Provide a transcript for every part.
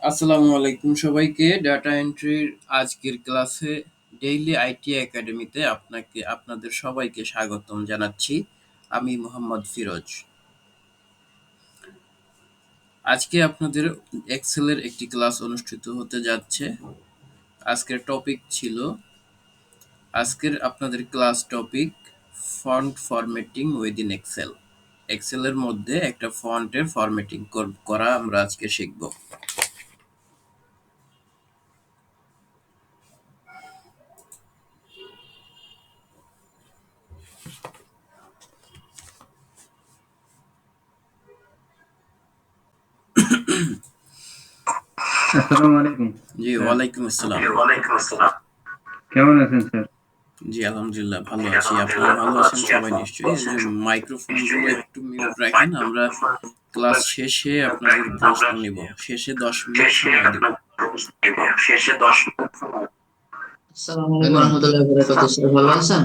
আসসালামু আলাইকুম সবাইকে। ডাটা এন্ট্রির আজকের ক্লাসে ডেইলি আইটি একাডেমিতে আপনাদের সবাইকে স্বাগতম জানাচ্ছি। আমি মোহাম্মদ ফিরোজ। আজকে আপনাদের এক্সেলের একটি ক্লাস অনুষ্ঠিত হতে যাচ্ছে। আজকের টপিক ছিল আজকের আপনাদের class topic font formatting within Excel. এক্সেলের মধ্যে একটা ফন্টের ফরম্যাটিং করা আমরা আজকে শিখব। আসসালামু আলাইকুম জি, স্যার। ওয়ালাইকুম আসসালাম। কেমন আছেন স্যার? জি, আলহামদুলিল্লাহ ভালো আছি। আপনারা ভালো আছেন সবাই নিশ্চয়ই? এই যে মাইক্রোফোনগুলো একটু মিউট রাখেন। আমরা ক্লাস শেষে আপনাদের প্রশ্ন নিব। শেষে ১০ মিনিট সময় দেব। আসসালামু আলাইকুম রহমতুল্লাহি ওয়া বারাকাতুহু। স্যার ভালো আছেন?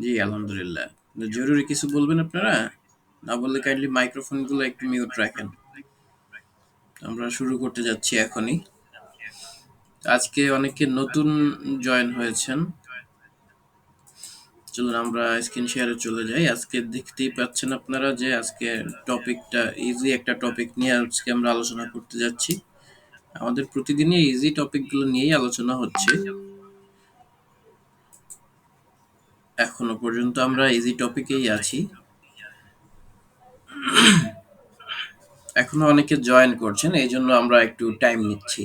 জি, আলহামদুলিল্লাহ। জরুরি কিছু বলবেন আপনারা? না বললে কাইন্ডলি মাইক্রোফোনগুলো একটু মিউট রাখেন। আমরা শুরু করতে যাচ্ছি এখনই। আজকে অনেকে নতুন জয়েন হয়েছেন। চলুন আমরা স্ক্রিন শেয়ারে চলে যাই। আজকে দেখতেই পাচ্ছেন আপনারা যে আজকে টপিকটা ইজি একটা টপিক নিয়ে আজকে আমরা আলোচনা করতে যাচ্ছি। আমাদের প্রতিদিনই ইজি টপিকগুলো নিয়েই আলোচনা হচ্ছে। এখনো পর্যন্ত আমরা ইজি টপিকেই আছি। এখনো অনেকে জয়েন করছেন, এই জন্য আমরা একটু টাইম নিচ্ছি।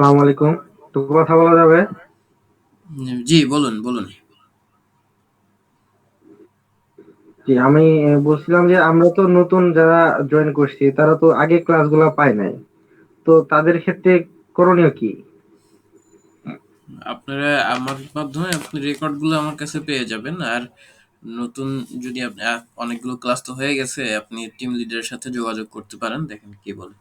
আসসালামু আলাইকুম। তো কথা বলা যাবে? জি, বলুন বলুন। জি, আমি বলছিলাম যে আমরা তো নতুন যারা জয়েন করছি তারা তো আগে ক্লাসগুলো পায় নাই। তো তাদের ক্ষেত্রে করণীয় কি? আপনারা আমার মাধ্যমে আপনি রেকর্ডগুলো আমার কাছে পেয়ে যাবেন। আর নতুন যদি অনেকগুলো ক্লাস তো হয়ে গেছে, আপনি টিম লিডারের সাথে যোগাযোগ করতে পারেন। দেখেন কি বলে।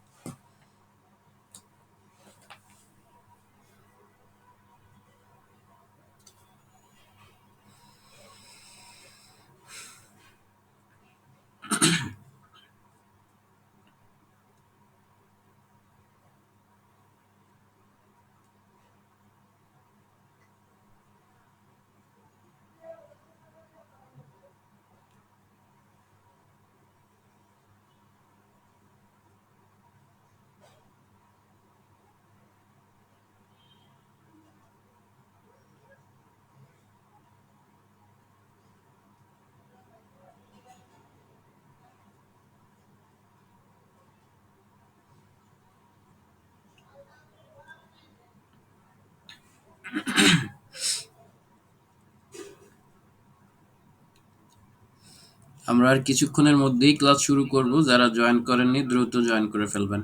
আমরা আর কিছুক্ষণের মধ্যেই ক্লাস শুরু করব। যারা জয়েন করেননি দ্রুত জয়েন করে ফেলবেন।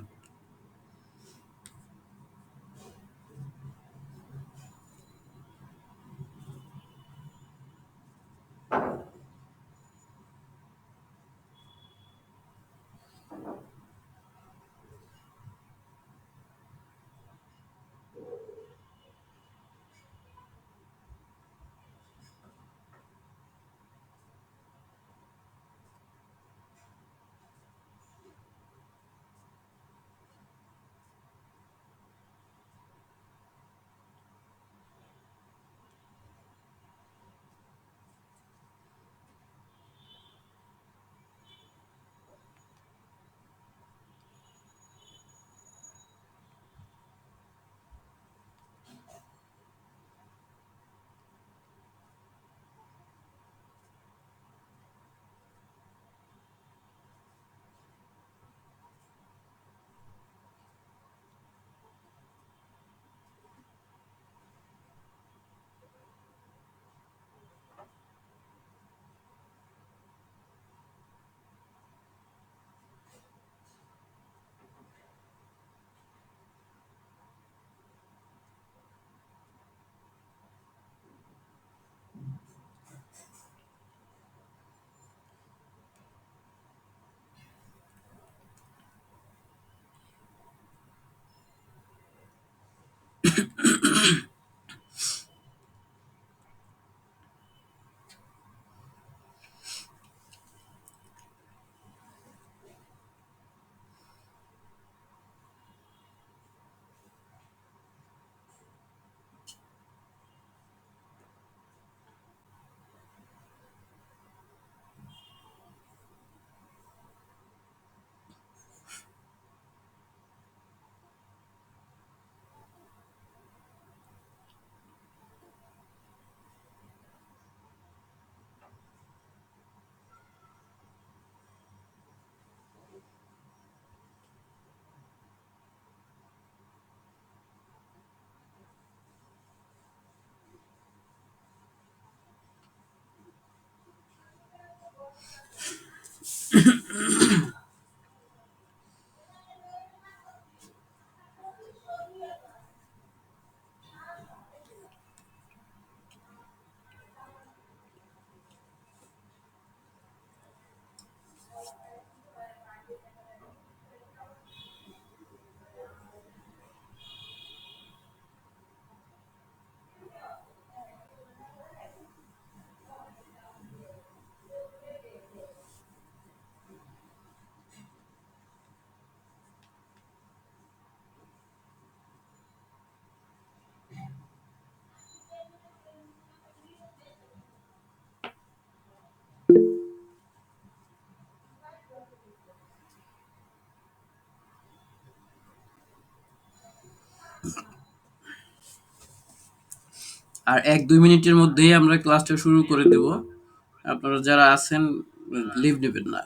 আর 1-2 মিনিটের মধ্যেই আমরা ক্লাসটা শুরু করে দেব। আপনারা যারা আছেন লিভ নেবেন না।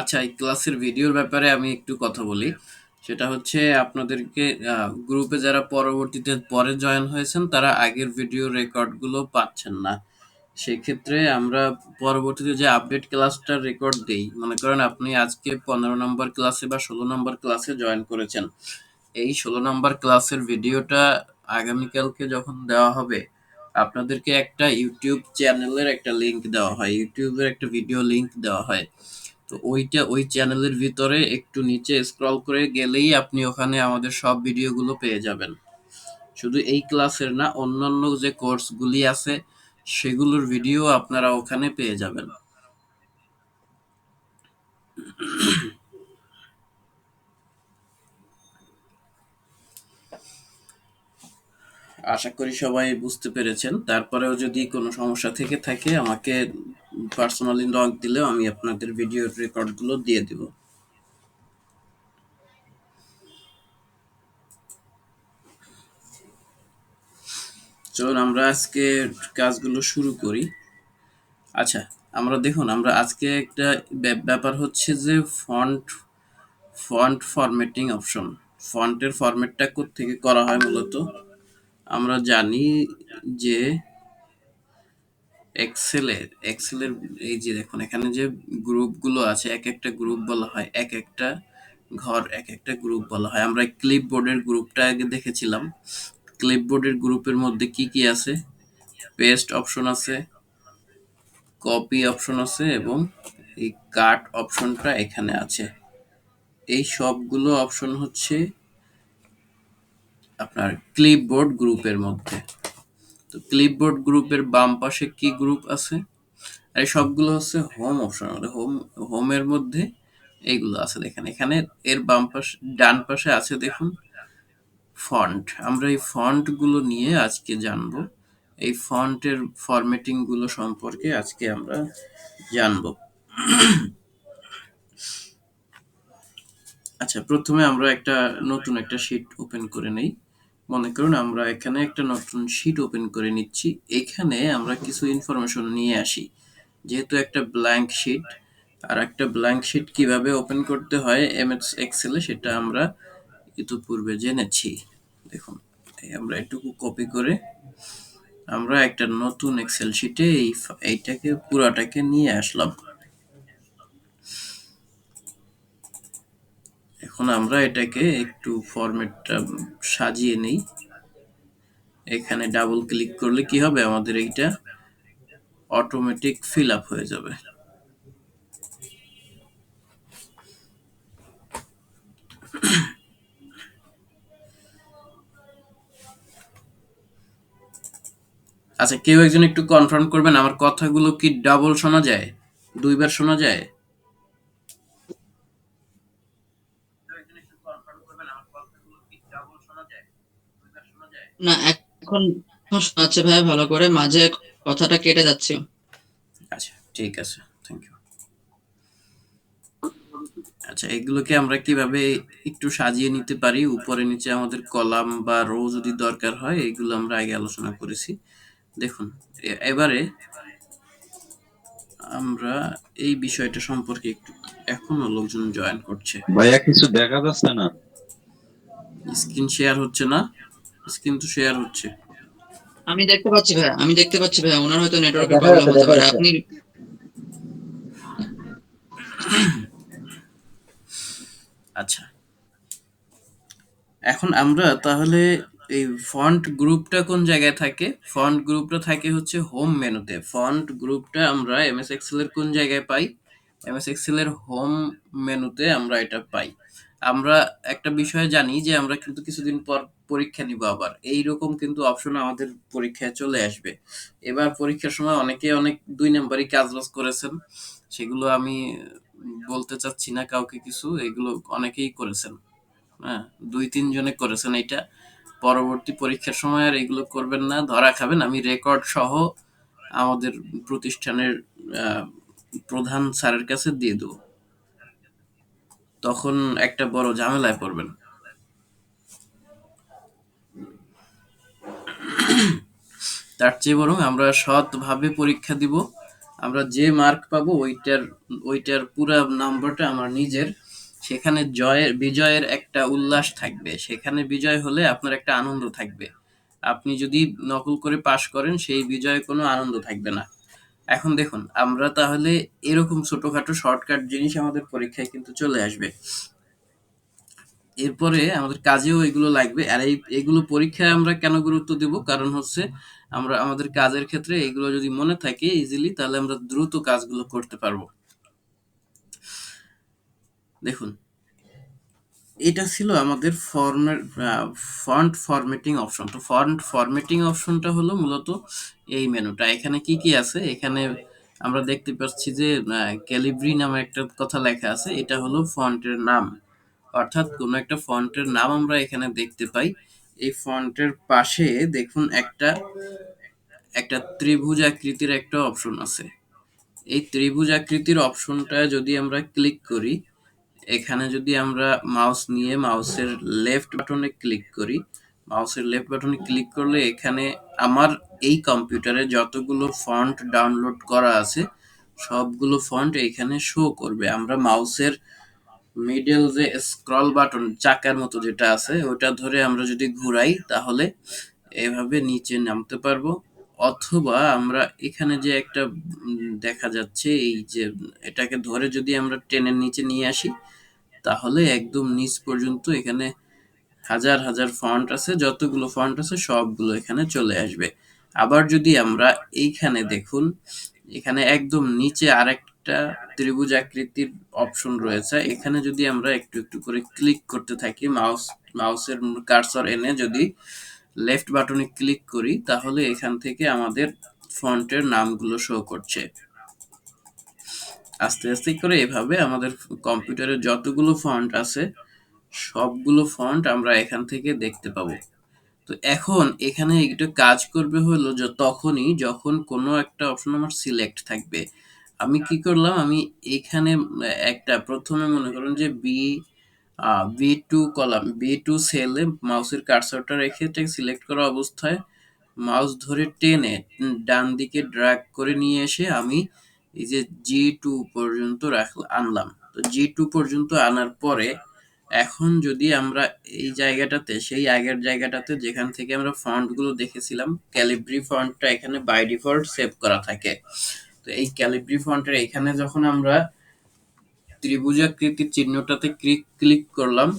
আচ্ছা, এই ক্লাসের ভিডিওর ব্যাপারে আমি একটু কথা বলি। সেটা হচ্ছে আপনাদেরকে গ্রুপে যারা পরবর্তীতে পরে জয়েন হয়েছেন তারা আগের ভিডিও রেকর্ডগুলো পাচ্ছেন না। সেক্ষেত্রে আমরা পরবর্তীতে যে আপডেট ক্লাসটার রেকর্ড দেই, মনে করেন আপনি আজকে 15 নম্বর ক্লাসে বা 16 নম্বর ক্লাসে জয়েন করেছেন। এই 16 নম্বর ক্লাসের ভিডিওটা আগামীকালকে যখন দেওয়া হবে, আপনাদেরকে একটা ইউটিউব চ্যানেলের একটা লিংক দেওয়া হয়, ইউটিউবের একটা ভিডিও লিংক দেওয়া হয়। তো ওই চ্যানেলের ভিতরে একটু নিচে স্ক্রল করে গেলেই আপনি ওখানে আমাদের সব ভিডিওগুলো পেয়ে যাবেন। শুধু এই ক্লাসের না, অন্যান্য যে কোর্সগুলি আছে সেগুলোর ভিডিও আপনারা ওখানে পেয়ে যাবেন। আশা করি সবাই বুঝতে পেরেছেন। তারপরেও যদি কোনো সমস্যা থেকে থাকে আমাকে পার্সোনালি নক দিলেও আমি আপনাদের ভিডিওর রেকর্ডগুলো দিয়ে দিব। চলুন আমরা আজকে কাজগুলো শুরু করি। আচ্ছা, আমরা আজকে একটা ব্যাপার হচ্ছে যে ফন্ট ফরম্যাটিং অপশন। ফন্টের ফরম্যাটটা কোত্থেকে করা হয় মূলত আমরা জানি যে এক্সেলের এই যে দেখুন এখানে যে গ্রুপগুলো আছে, এক একটা গ্রুপ বলা হয়, এক একটা ঘর এক একটা গ্রুপ বলা হয়। আমরা ক্লিপবোর্ডের গ্রুপটা আগে দেখেছিলাম। ক্লিপবোর্ডের গ্রুপের মধ্যে কি কি আছে? পেস্ট অপশন আছে, কপি অপশন আছে এবং এই কাট অপশনটা এখানে আছে। এই সবগুলো অপশন হচ্ছে আপনার ক্লিপবোর্ড গ্রুপের মধ্যে। তো ক্লিপবোর্ড গ্রুপের বাম পাশে কি গ্রুপ আছে? আর এই সবগুলো হচ্ছে হোম অপশন। হোমের মধ্যে এইগুলো আছে দেখেন। এখানে এর বাম পাশে ডান পাশে আছে দেখুন ফন্ট। আমরা এই ফন্ট গুলো নিয়ে আজকে জানবো। এই ফন্টের ফরম্যাটিং গুলো সম্পর্কে আজকে আমরা জানবো। আচ্ছা, প্রথমে আমরা নতুন একটা শীট ওপেন করে নেই। মনে করুন আমরা এখানে একটা নতুন শীট ওপেন করে নিচ্ছি। এখানে আমরা কিছু ইনফরমেশন নিয়ে আসি। যেহেতু একটা ব্ল্যাঙ্ক শীট, আর একটা ব্ল্যাঙ্ক শীট কিভাবে ওপেন করতে হয় এমএস এক্সেলে সেটা আমরা ইতিপূর্বে জেনেছি। দেখুন, আমরা এটুকু কপি করে আমরা একটা নতুন এক্সেল শীটে এইটাকে পুরাটাকে নিয়ে আসলাম। এখন আমরা এটাকে একটু ফরম্যাটটা সাজিয়ে নেই। এখানে ডাবল ক্লিক করলে কি হবে, আমাদের এইটা অটোমেটিক ফিল আপ হয়ে যাবে। আচ্ছা, কেউ একজন একটু কনফার্ম করবেন আমার কথাগুলো কি ডাবল শোনা যায়, দুইবার শোনা যায়? না, এখন এখন শোনাচ্ছে ভাই ভালো করে, মাঝে কথাটা কেটে যাচ্ছে। আচ্ছা, ঠিক আছে, থ্যাংক ইউ। আচ্ছা, এগুলোকে আমরা কিভাবে একটু সাজিয়ে নিতে পারি, উপরে নিচে আমাদের কলাম বা রো যদি দরকার হয়, এগুলো আমরা আগে আলোচনা করেছি। দেখুন, এবারে আমরা এই বিষয়টা সম্পর্কে একটু, এখনো লোকজন জয়েন করছে। ভাইয়া কিছু দেখা যাচ্ছে না। স্ক্রিন শেয়ার হচ্ছে না? স্ক্রিন তো শেয়ার হচ্ছে। আমি দেখতে পাচ্ছি ভাই, আমি দেখতে পাচ্ছি ভাই, ওনার হয়তো নেটওয়ার্কের দেখা প্রবলেম যাচ্ছে হতে দেখা পারে। যাচ্ছে। আপনি আচ্ছা, এখন আমরা তাহলে এই ফন্ট গ্রুপটা কোন জায়গায় থাকে? ফন্ট গ্রুপটা থাকে হচ্ছে হোম মেনুতে। ফন্ট গ্রুপটা আমরা এমএস এক্সেল এর কোন জায়গায় পাই? এমএস এক্সেল এর হোম মেনুতে আমরা এটা পাই। আমরা একটা বিষয় জানি যে আমরা কিন্তু কিছুদিন পর পরীক্ষা নিব, আবার এইরকম কিন্তু অপশন আমাদের পরীক্ষায় চলে আসবে। এবার পরীক্ষার সময় অনেকে অনেক 2 নাম্বারই কাজবাজ করেছেন, সেগুলো আমি বলতে চাচ্ছি না কাউকে কিছু, এগুলো অনেকেই করেছেন। হ্যাঁ, 2-3 জনে করেছেন এটা। পরবর্তী পরীক্ষার সময় আর এগুলো করবেন না, ধরা খাবেন। আমি রেকর্ড সহ আমাদের প্রতিষ্ঠানের আহ, প্রধান স্যারের কাছে দিয়ে দেবো, তখন একটা বড় ঝামেলায় পড়বেন। তার চেয়ে বরং আমরা সৎভাবে পরীক্ষা দিব। আমরা যে মার্ক পাবো ওইটার পুরা নাম্বারটা আমার নিজের। সেখানে বিজয়ের একটা উল্লাস থাকবে, সেখানে বিজয় হলে আপনার একটা আনন্দ থাকবে। আপনি যদি নকল করে পাশ করেন, সেই বিজয়ে কোনো আনন্দ থাকবে না। এখন দেখুন, আমরা তাহলে এরকম ছোটখাটো শর্টকাট জিনিস আমাদের পরীক্ষায় কিন্তু চলে আসবে। এরপরে আমাদের কাজেও এগুলো লাগবে। আর এগুলো পরীক্ষায় আমরা কেন গুরুত্ব দেব, কারণ হচ্ছে আমরা আমাদের কাজের ক্ষেত্রে এগুলো যদি মনে থাকে ইজিলি, তাহলে আমরা দ্রুত কাজগুলো করতে পারবো। দেখুন, এটা ছিল আমাদের ফন্ট ফরম্যাটিং অপশন। তো ফন্ট ফরম্যাটিং অপশনটা হলো মূলত এই মেনুটা। এখানে কি কি আছে? এখানে আমরা দেখতে পাচ্ছি যে ক্যালিব্রি নামে একটা কথা লেখা আছে, এটা হলো ফন্টের নাম। অর্থাৎ কোনো একটা ফন্টের নাম আমরা এখানে দেখতে পাই। এই ফন্টের পাশে দেখুন একটা একটা ত্রিভুজ আকৃতির একটা অপশন আছে। এই ত্রিভুজ আকৃতির অপশনটা যদি আমরা ক্লিক করি, এখানে যদি আমরা মাউস নিয়ে মাউসের লেফট বাটনে ক্লিক করি, মাউসের লেফট বাটনে ক্লিক করলে এখানে আমার এই কম্পিউটারে যতগুলো ফন্ট ডাউনলোড করা আছে সবগুলো ফন্ট এখানে শো করবে। আমরা মাউসের মিডল যে স্ক্রল বাটন চাকার মতো যেটা আছে ওটা ধরে আমরা যদি ঘুরাই, তাহলে এভাবে নিচে নামতে পারবো। অথবা আমরা এখানে যে একটা দেখা যাচ্ছে, এই যে এটাকে ধরে যদি আমরা টেনের নিচে নিয়ে আসি, তাহলে একদম নিচ পর্যন্ত এখানে হাজার হাজার ফন্ট আছে, যতগুলো ফন্ট আছে সবগুলো এখানে চলে আসবে। আবার যদি আমরা এইখানে দেখুন, এখানে একদম নিচে আরেকটা ত্রিভুজ আকৃতির অপশন রয়েছে। এখানে যদি আমরা একটু একটু করে ক্লিক করতে থাকি, মাউসের কার্সর এনে যদি লেফট বাটনে ক্লিক করি, তাহলে এখান থেকে আমাদের ফন্টের নামগুলো শো করছে। আস্তে আস্তে করে এভাবে আমাদের কম্পিউটারে যতগুলো ফন্ট আছে সবগুলো ফন্ট আমরা এখান থেকে দেখতে পাবো। তো এখন এখানে এটা কাজ করবে হলো যে তখনই যখন কোনো একটা অপশন আমার সিলেক্ট থাকবে। আমি কি করলাম, আমি এখানে একটা প্রথমে মনে করুন যে B two column, B two সেলে মাউসের কার্সরটা রেখে এটাকে সিলেক্ট করা অবস্থায় মাউস ধরে টেনে ডান দিকে ড্র্যাগ করে নিয়ে এসে আমি এই যে জি2 পর্যন্ত আনলাম। তো জি2 পর্যন্ত আনার পরে এখন যদি আমরা এই জায়গাটাতে, সেই আগের জায়গাটাতে যেখান থেকে আমরা ফন্ট গুলো দেখেছিলাম, ক্যালিব্রি ফন্টটা এখানে বাই ডিফল্ট সেভ করা থাকে। তো এই ক্যালিব্রি ফন্টের এখানে যখন আমরা ত্রিভুজাকৃতির চিহ্নটাতে ক্লিক করলাম,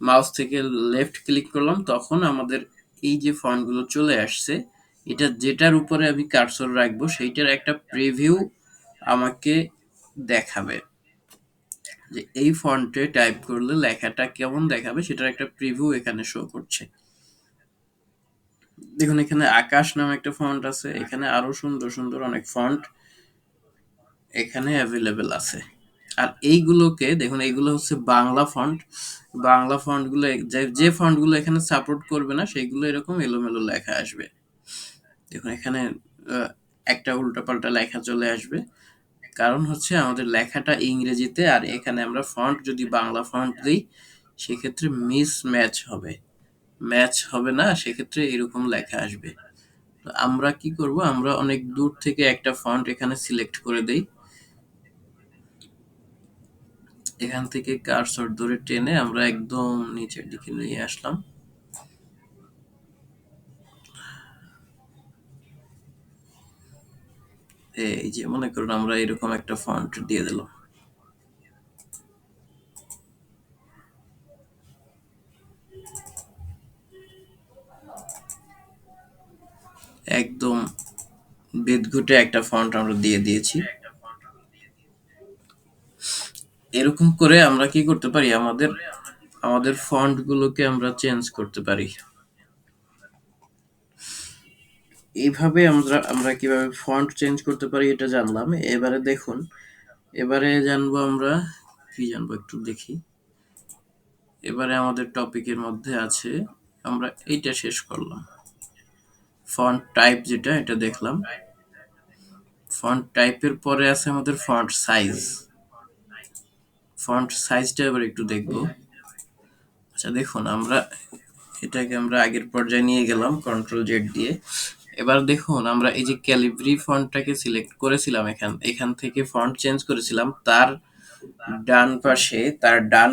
মাউস থেকে লেফট ক্লিক করলাম, তখন আমাদের এই যে ফন্টগুলো চলে আসছে, এটা যেটার উপরে আমি কার্সর রাখবো সেইটার একটা প্রিভিউ আমাকে দেখাবে, যে এই ফন্টে টাইপ করলে লেখাটা কেমন দেখাবে সেটার একটা প্রিভিউ এখানে শো করছে। দেখুন এখানে আকাশ নামে একটা ফন্ট আছে, এখানে আরো সুন্দর সুন্দর অনেক ফন্ট এখানে অ্যাভেলেবেল আছে। আর এইগুলোকে দেখুন, এইগুলো হচ্ছে বাংলা ফন্ট। বাংলা ফন্টগুলো যে ফন্টগুলো এখানে সাপোর্ট করবে না সেইগুলো এরকম এলোমেলো লেখা আসবে। দেখুন এখানে একটা উল্টাপাল্টা লেখা চলে আসবে, কারণ হচ্ছে আমাদের লেখাটা ইংরেজিতে, আর এখানে আমরা ফন্ট যদি বাংলা ফন্ট দিই সেক্ষেত্রে ম্যাচ হবে, ম্যাচ হবে না, সেক্ষেত্রে এরকম লেখা আসবে। তো আমরা কি করব, আমরা অনেক দূর থেকে একটা ফন্ট এখানে সিলেক্ট করে দেই, এখান থেকে কার্সর ধরে টেনে আমরা একদম নিচের দিকে নিয়ে আসলাম। এই যে মনে করুন আমরা এরকম একটা ফন্ট দিয়ে দিলাম, একদম বেদঘুটে একটা ফন্ট আমরা দিয়ে দিয়েছি। এরকম করে আমরা কি করতে পারি, আমাদের ফন্ট গুলোকে আমরা চেঞ্জ করতে পারি। এইভাবে আমরা কিভাবে ফন্ট চেঞ্জ করতে পারি এটা জানলাম। এবারে দেখুন, এবারে জানবো আমরা কি জানবো একটু দেখি। এবারে আমাদের টপিকের মধ্যে আছে, আমরা এইটা শেষ করলাম, ফন্ট টাইপ যেটা, এটা দেখলাম। ফন্ট টাইপের পরে আছে আমাদের ফন্ট সাইজ। ফন্ট সাইজটা এবার একটু দেখব। আচ্ছা দেখুন, এটাকে আমরা আগের পর্যায়ে নিয়ে গেলাম কন্ট্রোল জেড দিয়ে। এবার দেখুন আমরা এই যে ক্যালিব্রি ফন্টটাকে সিলেক্ট করেছিলাম, এখান থেকে ফন্ট চেঞ্জ করেছিলাম, তার ডান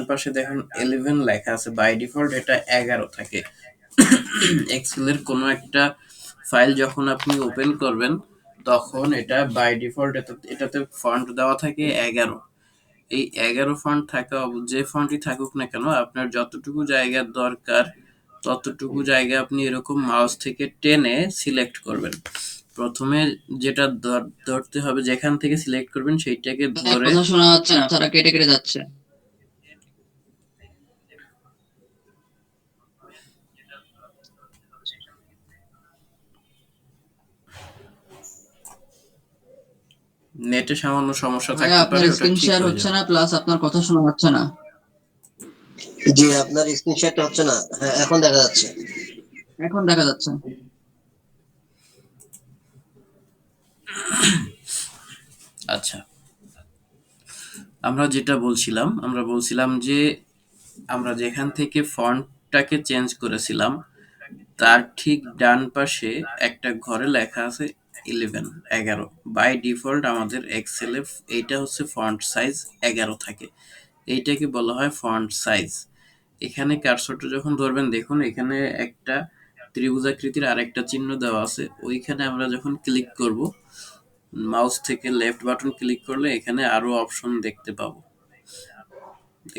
পাশে দেখুন 11 লেখা আছে, বাই ডিফল্ট এটা 11 থাকে। এক্সেলের কোনো একটা ফাইল যখন আপনি ওপেন করবেন তখন এটা বাই ডিফল্ট এটাতে ফন্ট দেওয়া থাকে 11। এই 11 ফন্ট থাকা, যে ফন্টই থাকুক না কেন, আপনার যতটুকু জায়গার দরকার ততটুকু জায়গা আপনি এরকম মাউস থেকে টেনে সিলেক্ট করবেন। প্রথমে যেটা ধরতে হবে, যেখান থেকে সিলেক্ট করবেন সেইটাকে ধরে। কথা শোনা যাচ্ছে না, তারা কেটে কেটে যাচ্ছে। নেটে সামান্য সমস্যা ভাইয়া থাকতে আপনার পারে, ওটা স্ক্রিন ঠিক শেয়ার হয়ে হচ্ছে যাবে। না, প্লাস আপনার কথা শোনা যাচ্ছে না। জি, আপনার স্ক্রিন শেয়ারটা হচ্ছে না। হ্যাঁ, এখন দেখা যাচ্ছে। এখন দেখা যাচ্ছে। আচ্ছা, আমরা বলছিলাম যে আমরা যেখান থেকে ফন্টটাকে চেঞ্জ করেছিলাম তার ঠিক ডান পাশে একটা ঘরে লেখা আছে 11। বাই ডিফল্ট আমাদের এক্সেলে এইটা হচ্ছে ফন্ট সাইজ 11 থাকে, এইটাকে বলা হয় ফন্ট সাইজ। এখানে কার্সরটা যখন ধরবেন দেখুন এখানে একটা ত্রিভুজাকৃতির আরেকটা চিহ্ন দেওয়া আছে, ওইখানে আমরা যখন ক্লিক করব, মাউস থেকে লেফট বাটন ক্লিক করলে এখানে আরো অপশন দেখতে পাবো।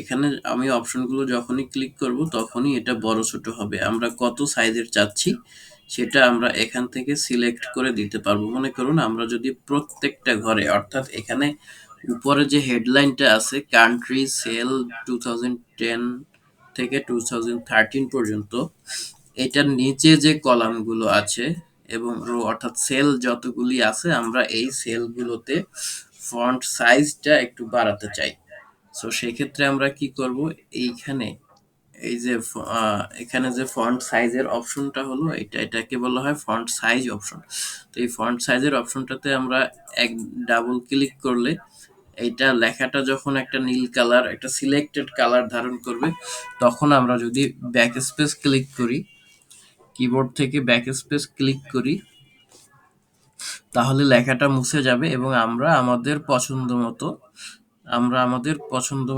এখানে আমি অপশনগুলো যখনই ক্লিক করব তখনই এটা বড় ছোট হবে, আমরা কত সাইজের চাচ্ছি সেটা আমরা এখান থেকে সিলেক্ট করে দিতে পারবো। মনে করুন আমরা যদি প্রত্যেকটা ঘরে, অর্থাৎ এখানে উপরে যে হেডলাইনটা আছে কান্ট্রি সেল 2010 থেকে 2013 পর্যন্ত, এটার নিচে যে কলামগুলো আছে এবং রো অর্থাৎ সেল যতগুলি আছে, আমরা এই সেলগুলোতে ফন্ট সাইজটা একটু বাড়াতে চাই। সো সেক্ষেত্রে আমরা কি করব, এইখানে এই যে এখানে যে ফন্ট সাইজের অপশনটা হলো এটাকে বলা হয় ফন্ট সাইজ অপশন। তো এই ফন্ট সাইজের অপশনটাতে আমরা এক ডাবল ক্লিক করলে এইটা লেখাটা যখন একটা নীল কালার, একটা সিলেক্টেড কালার ধারণ করবে, তখন আমরা যদি ব্যাক স্পেস ক্লিক করি, কিবোর্ড থেকে ব্যাক স্পেস ক্লিক করি, তাহলে লেখাটা মুছে যাবে এবং আমাদের পছন্দ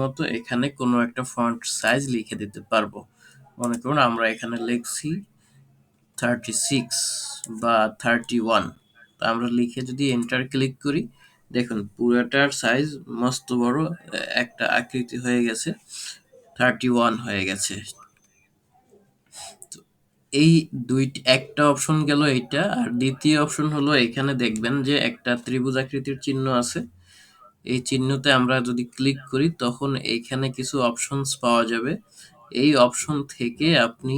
মতো এখানে কোনো একটা ফন্ট সাইজ লিখে দিতে পারবো। মনে করুন আমরা এখানে লিখছি 36 বা 31, আমরা লিখে যদি এন্টার ক্লিক করি দেখুন পুরোটার সাইজ মস্ত বড়, একটা আকৃতি হয়ে গেছে, 31 হয়ে গেছে। এই একটা অপশন গেল এইটা, আর দ্বিতীয় অপশন হলো এখানে দেখবেন যে একটা ত্রিভুজ আকৃতির চিহ্ন আছে। এই চিহ্নতে আমরা যদি ক্লিক করি তখন এইখানে কিছু অপশনস পাওয়া যাবে। এই অপশন থেকে আপনি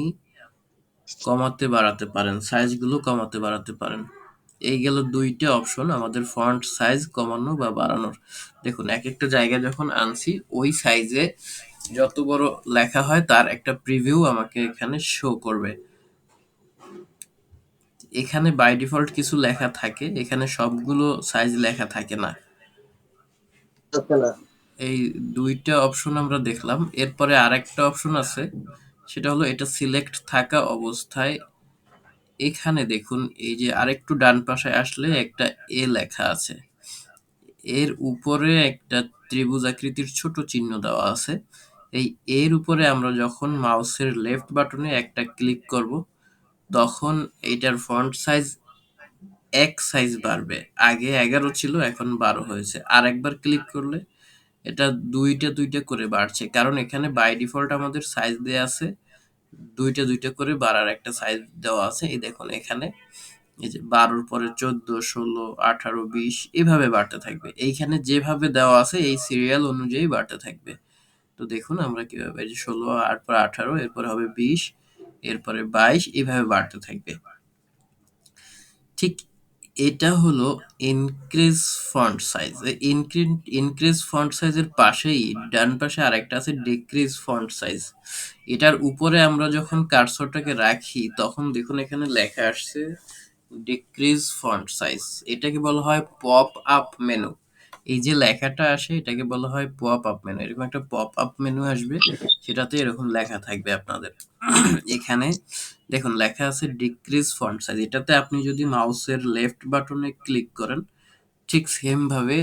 কমাতে বাড়াতে পারেন, সাইজগুলো কমাতে বাড়াতে পারেন। এই গেল দুইটা অপশন আমাদের ফন্ট সাইজ কমানো বা বাড়ানোর। দেখুন এক একটা জায়গায় যখন আনছি ওই সাইজে যত বড় লেখা হয় তার একটা প্রিভিউ আমাকে এখানে শো করবে। এখানে বাই ডিফল্ট কিছু লেখা থাকে, এখানে সবগুলো সাইজ লেখা থাকে না। হচ্ছে না। এই দুইটা অপশন আমরা দেখলাম। এরপরে আরেকটা অপশন আছে, সেটা হলো এটা সিলেক্ট থাকা অবস্থায় এখানে দেখুন এই যে আরেকটু ডান পাশে আসলে একটা এ লেখা আছে, এর উপরে একটা ত্রিভুজ আকৃতির ছোট চিহ্ন দেওয়া আছে। এই এর উপরে আমরা যখন মাউসের লেফট বাটনে একটা ক্লিক করব তখন এইটার ফন্ট সাইজ এক সাইজ বাড়বে। আগে 11 ছিল, এখন 12 হয়েছে। আর একবার ক্লিক করলে এটা দুইটা দুইটা করে বাড়ছে, কারণ এখানে বাই ডিফল্ট আমাদের সাইজ দেয়া আছে দুইটা দুইটা করে বাড়ার একটা সাইজ দেওয়া আছে। এই দেখুন এখানে এই যে 12-র পরে 14, 16, 18, 20 এভাবে বাড়তে থাকবে। এইখানে যেভাবে দেওয়া আছে এই সিরিয়াল অনুযায়ী বাড়তে থাকবে। তো দেখুন আমরা কিভাবে, এই যে 16, এরপর 18, এরপর হবে 20, এরপরে 22, এভাবে বাড়তে থাকবে। ঠিক এটা হলো increase font size. Increase font সাইজের পাশেই ডান পাশে আরেকটা আছে ডিক্রিজ ফন্ট সাইজ। এটার উপরে আমরা যখন কার্সরটাকে রাখি তখন দেখুন এখানে লেখা আসছে ডিক্রিজ ফন্ট সাইজ। এটাকে বলা হয় পপ আপ মেনু। এই যে লেখাটা আসে এটাকে বলা হয় পপ আপ মেনু। এরকম একটা পপ আপ মেনু আসবে, সেটাতে এরকম লেখা থাকবে আপনাদের। এখানে দেখুন লেখা আছে ডিক্রিজ ফন্ট সাইজ। এটাতে আপনি যদি মাউসের লেফট বাটনে ক্লিক করেন ঠিক সেম ভাবে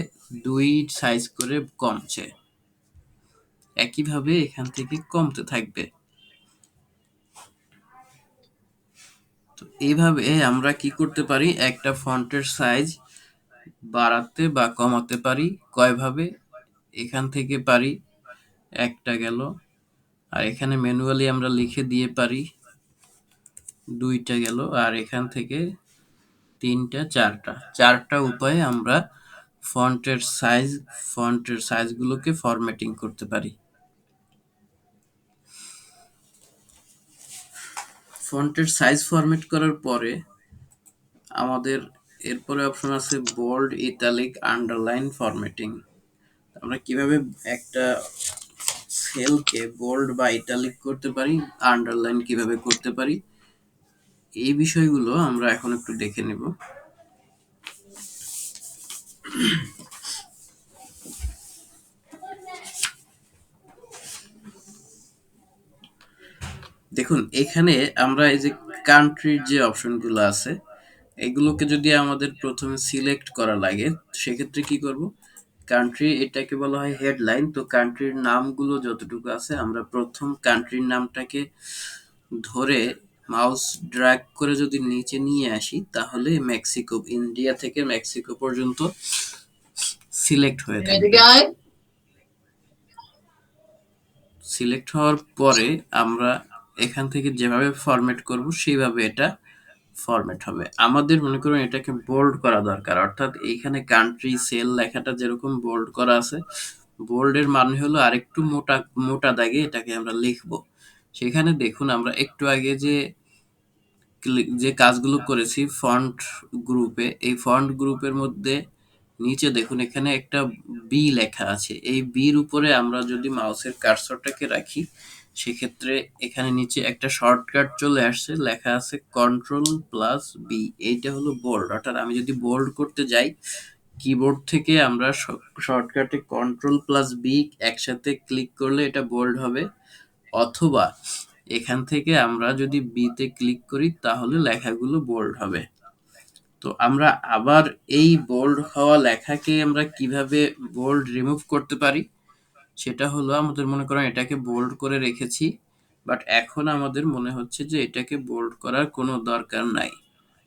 দুই সাইজ করে কমছে, একইভাবে এখান থেকে কমতে থাকবে। তো এইভাবে আমরা কি করতে পারি, একটা ফন্টের সাইজ বাড়াতে বা কমাতে পারি। কয়ভাবে? এখান থেকে পারি, একটা গেল, আর এখানে ম্যানুয়ালি আমরা লিখে দিয়ে পারি, দুইটা গেল, আর এখান থেকে তিনটা, চারটা উপায়ে আমরা ফন্টের সাইজগুলোকে ফরম্যাটিং করতে পারি। ফন্টের সাইজ ফরম্যাট করার পরে আমাদের এরপরে অপশন আছে বোল্ড, ইটালিক, আন্ডারলাইন ফরম্যাটিং। আমরা কিভাবে একটা সেলকে বোল্ড বা ইটালিক করতে পারি, আন্ডারলাইন কিভাবে করতে পারি, এই বিষয়গুলো আমরা এখন একটু দেখে নেব। দেখুন এখানে আমরা এই যে কান্ট্রির যে অপশনগুলো আছে এগুলোকে যদি আমাদের প্রথমে সিলেক্ট করা লাগে সেক্ষেত্রে কি করব, কান্ট্রি এটাকে বলা হয় হেডলাইন। তো কান্ট্রির নামগুলো যতটুকু আছে আমরা প্রথম কান্ট্রির নামটাকে ধরে মাউস ড্র্যাগ করে যদি নিচে নিয়ে আসি তাহলে মেক্সিকো, ইন্ডিয়া থেকে মেক্সিকো পর্যন্ত সিলেক্ট হয়ে থাকবে। সিলেক্ট হওয়ার পরে আমরা এখান থেকে যেভাবে ফরম্যাট করব সেইভাবে এটা ফরম্যাট হবে। আমাদের মনে করুন এটাকে বোল্ড করা দরকার, অর্থাৎ এইখানে কান্ট্রি সেল লেখাটা যেরকম বোল্ড করা আছে, বোল্ডের মানে হলো আরেকটু মোটা মোটা দাগে এটাকে আমরা লিখব। সেখানে দেখুন আমরা একটু আগে যে কাজগুলো করেছি ফন্ট গ্রুপে, এই ফন্ট গ্রুপের মধ্যে নিচে দেখুন এখানে একটা বি লেখা আছে। এই বির উপরে আমরা যদি মাউসের কার্সরটাকে রাখি সেক্ষেত্রে এখানে নিচে একটা শর্টকাট চলে আসছে, লেখা আছে Ctrl+B। এইটা হলো বোল্ড, অর্থাৎ আমি যদি বোল্ড করতে যাই কিবোর্ড থেকে আমরা শর্টকাটে Ctrl+B একসাথে ক্লিক করলে এটা বোল্ড হবে, অথবা এখান থেকে আমরা যদি বি তে ক্লিক করি তাহলে লেখাগুলো বোল্ড হবে। তো আমরা আবার এই বোল্ড হওয়া লেখাকে আমরা কিভাবে বোল্ড রিমুভ করতে পারি সেটা হলো, আমাদের মনে করেন এটাকে বোল্ড করে রেখেছি বাট এখন আমাদের মনে হচ্ছে যে এটাকে বোল্ড করার কোনো দরকার নাই।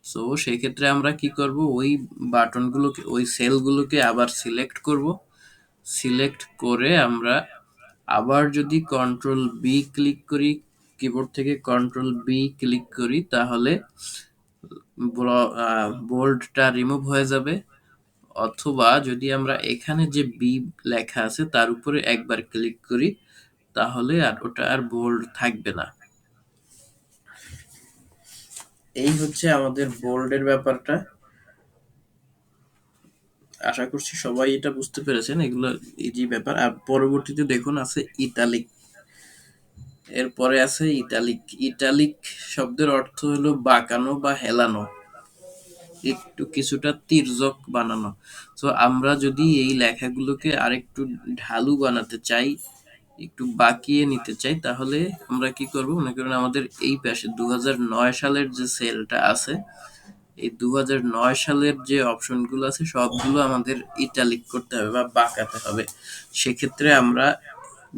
সো সেই ক্ষেত্রে আমরা কি করব, ওই বাটনগুলোকে, ওই সেলগুলোকে আবার সিলেক্ট করব। সিলেক্ট করে আমরা আবার যদি কন্ট্রোল বি ক্লিক করি, কিবোর্ড থেকে কন্ট্রোল বি ক্লিক করি, তাহলে বোল্ডটা রিমুভ হয়ে যাবে। অথবা যদি আমরা এখানে যে বি লেখা আছে তার উপরে একবার ক্লিক করি, তাহলে আর ওটা আর বোল্ড থাকবে না। এই হচ্ছে আমাদের বোল্ডের ব্যাপারটা। আশা করছি সবাই এটা বুঝতে পেরেছেন। এগুলো ইজি ব্যাপার। আর পরবর্তীতে দেখুন আছে ইতালিক। এরপরে আছে ইতালিক। ইতালিক শব্দের অর্থ হলো বাঁকানো বা হেলানো, একটু কিছুটা তির্যক বানানো। তো আমরা যদি এই লেখাগুলোকে আরেকটু ঢালু বানাতে চাই, একটু বাঁকিয়ে নিতে চাই, তাহলে আমরা কি করব, মনে করেন আমাদের এই পাশে 2009 সালের যে সেলটা আছে, এই 2009 সালের যে অপশনগুলো আছে সবগুলো আমাদের ইটালিক করতে হবে বা বাঁকাতে হবে। সেক্ষেত্রে আমরা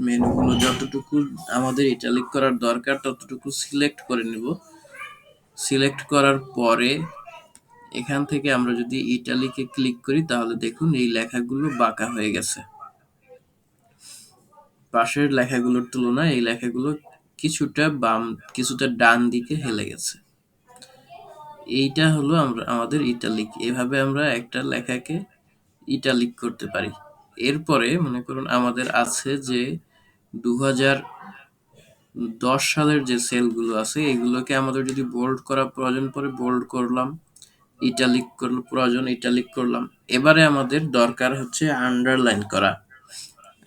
মেনুগুলো যতটুকু আমাদের ইটালিক করার দরকার ততটুকু সিলেক্ট করে নেব। সিলেক্ট করার পরে এখান থেকে আমরা যদি ইটালিকে ক্লিক করি, তাহলে দেখুন এই লেখাগুলো বাঁকা হয়ে গেছে। পাশের লেখাগুলোর তুলনায় এই লেখাগুলো কিছুটা বাম, কিছুটা ডান দিকে হেলে গেছে। এইটা হলো আমাদের ইটালিক। এভাবে আমরা একটা লেখাকে ইটালিক করতে পারি। এরপরে মনে করুন আমাদের আছে যে 2010 সালের যে সেলগুলো আছে, এগুলোকে আমাদের যদি বোল্ড করা প্রয়োজন পড়ে বোল্ড করলাম, ইটালিক করলে প্রয়োজন ইটালিক করলাম। এবারে আমাদের দরকার হচ্ছে আন্ডারলাইন করা।